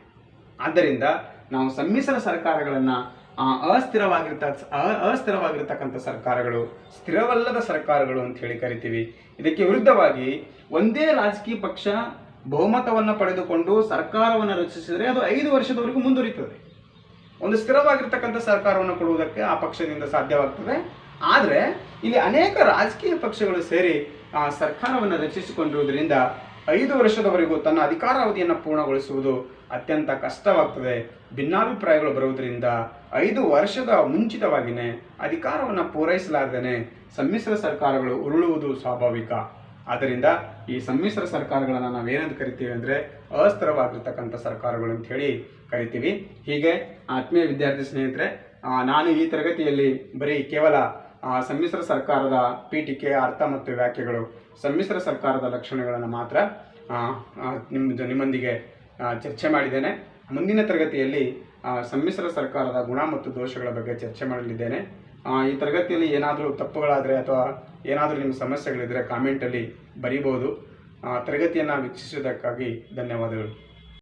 ಆದ್ದರಿಂದ ನಾವು ಸಮ್ಮಿಶ್ರ ಸರ್ಕಾರಗಳನ್ನು ಅಸ್ಥಿರವಾಗಿರ್ತಕ್ಕಂಥ ಸರ್ಕಾರಗಳು, ಸ್ಥಿರವಲ್ಲದ ಸರ್ಕಾರಗಳು ಅಂತ ಹೇಳಿ ಕರಿತೀವಿ. ಇದಕ್ಕೆ ವಿರುದ್ಧವಾಗಿ ಒಂದೇ ರಾಜಕೀಯ ಪಕ್ಷ ಬಹುಮತವನ್ನು ಪಡೆದುಕೊಂಡು ಸರ್ಕಾರವನ್ನು ರಚಿಸಿದರೆ ಅದು 5 ವರ್ಷದವರೆಗೂ ಮುಂದುವರಿತದೆ. ಒಂದು ಸ್ಥಿರವಾಗಿರ್ತಕ್ಕಂಥ ಸರ್ಕಾರವನ್ನು ಕೊಡುವುದಕ್ಕೆ ಆ ಪಕ್ಷದಿಂದ ಸಾಧ್ಯವಾಗ್ತದೆ. ಆದರೆ ಇಲ್ಲಿ ಅನೇಕ ರಾಜಕೀಯ ಪಕ್ಷಗಳು ಸೇರಿ ಸರ್ಕಾರವನ್ನು ರಚಿಸಿಕೊಂಡಿರುವುದರಿಂದ 5 ವರ್ಷದವರೆಗೂ ತನ್ನ ಅಧಿಕಾರಾವಧಿಯನ್ನು ಪೂರ್ಣಗೊಳಿಸುವುದು ಅತ್ಯಂತ ಕಷ್ಟವಾಗ್ತದೆ. ಭಿನ್ನಾಭಿಪ್ರಾಯಗಳು ಬರುವುದರಿಂದ 5 ವರ್ಷದ ಮುಂಚಿತವಾಗಿಯೇ ಅಧಿಕಾರವನ್ನು ಪೂರೈಸಲಾರದೇ ಸಮ್ಮಿಶ್ರ ಸರ್ಕಾರಗಳು ಉರುಳುವುದು ಸ್ವಾಭಾವಿಕ. ಆದ್ದರಿಂದ ಈ ಸಮ್ಮಿಶ್ರ ಸರ್ಕಾರಗಳನ್ನು ನಾವೇನಂತ ಕರಿತೀವಿ ಅಂದರೆ ಅಸ್ಥಿರವಾಗಿರ್ತಕ್ಕಂಥ ಸರ್ಕಾರಗಳು ಅಂತ ಹೇಳಿ ಕರಿತೀವಿ. ಹೀಗೆ ಆತ್ಮೀಯ ವಿದ್ಯಾರ್ಥಿ ಸ್ನೇಹಿತರೆ, ನಾನು ಈ ತರಗತಿಯಲ್ಲಿ ಬರೀ ಕೇವಲ ಸಮ್ಮಿಶ್ರ ಸರ್ಕಾರದ ಪೀಠಿಕೆ, ಅರ್ಥ ಮತ್ತು ವ್ಯಾಖ್ಯೆಗಳು, ಸಮ್ಮಿಶ್ರ ಸರ್ಕಾರದ ಲಕ್ಷಣಗಳನ್ನು ಮಾತ್ರ ನಿಮ್ಮೊಂದಿಗೆ ಚರ್ಚೆ ಮಾಡಿದ್ದೇನೆ. ಮುಂದಿನ ತರಗತಿಯಲ್ಲಿ ಸಮ್ಮಿಶ್ರ ಸರ್ಕಾರದ ಗುಣ ಮತ್ತು ದೋಷಗಳ ಬಗ್ಗೆ ಚರ್ಚೆ ಮಾಡಲಿದ್ದೇನೆ. ಈ ತರಗತಿಯಲ್ಲಿ ಏನಾದರೂ ತಪ್ಪುಗಳಾದರೆ ಅಥವಾ ಏನಾದರೂ ನಿಮ್ಮ ಸಮಸ್ಯೆಗಳಿದ್ದರೆ ಕಾಮೆಂಟಲ್ಲಿ ಬರೀಬೋದು. ತರಗತಿಯನ್ನು ವೀಕ್ಷಿಸುವುದಕ್ಕಾಗಿ ಧನ್ಯವಾದಗಳು.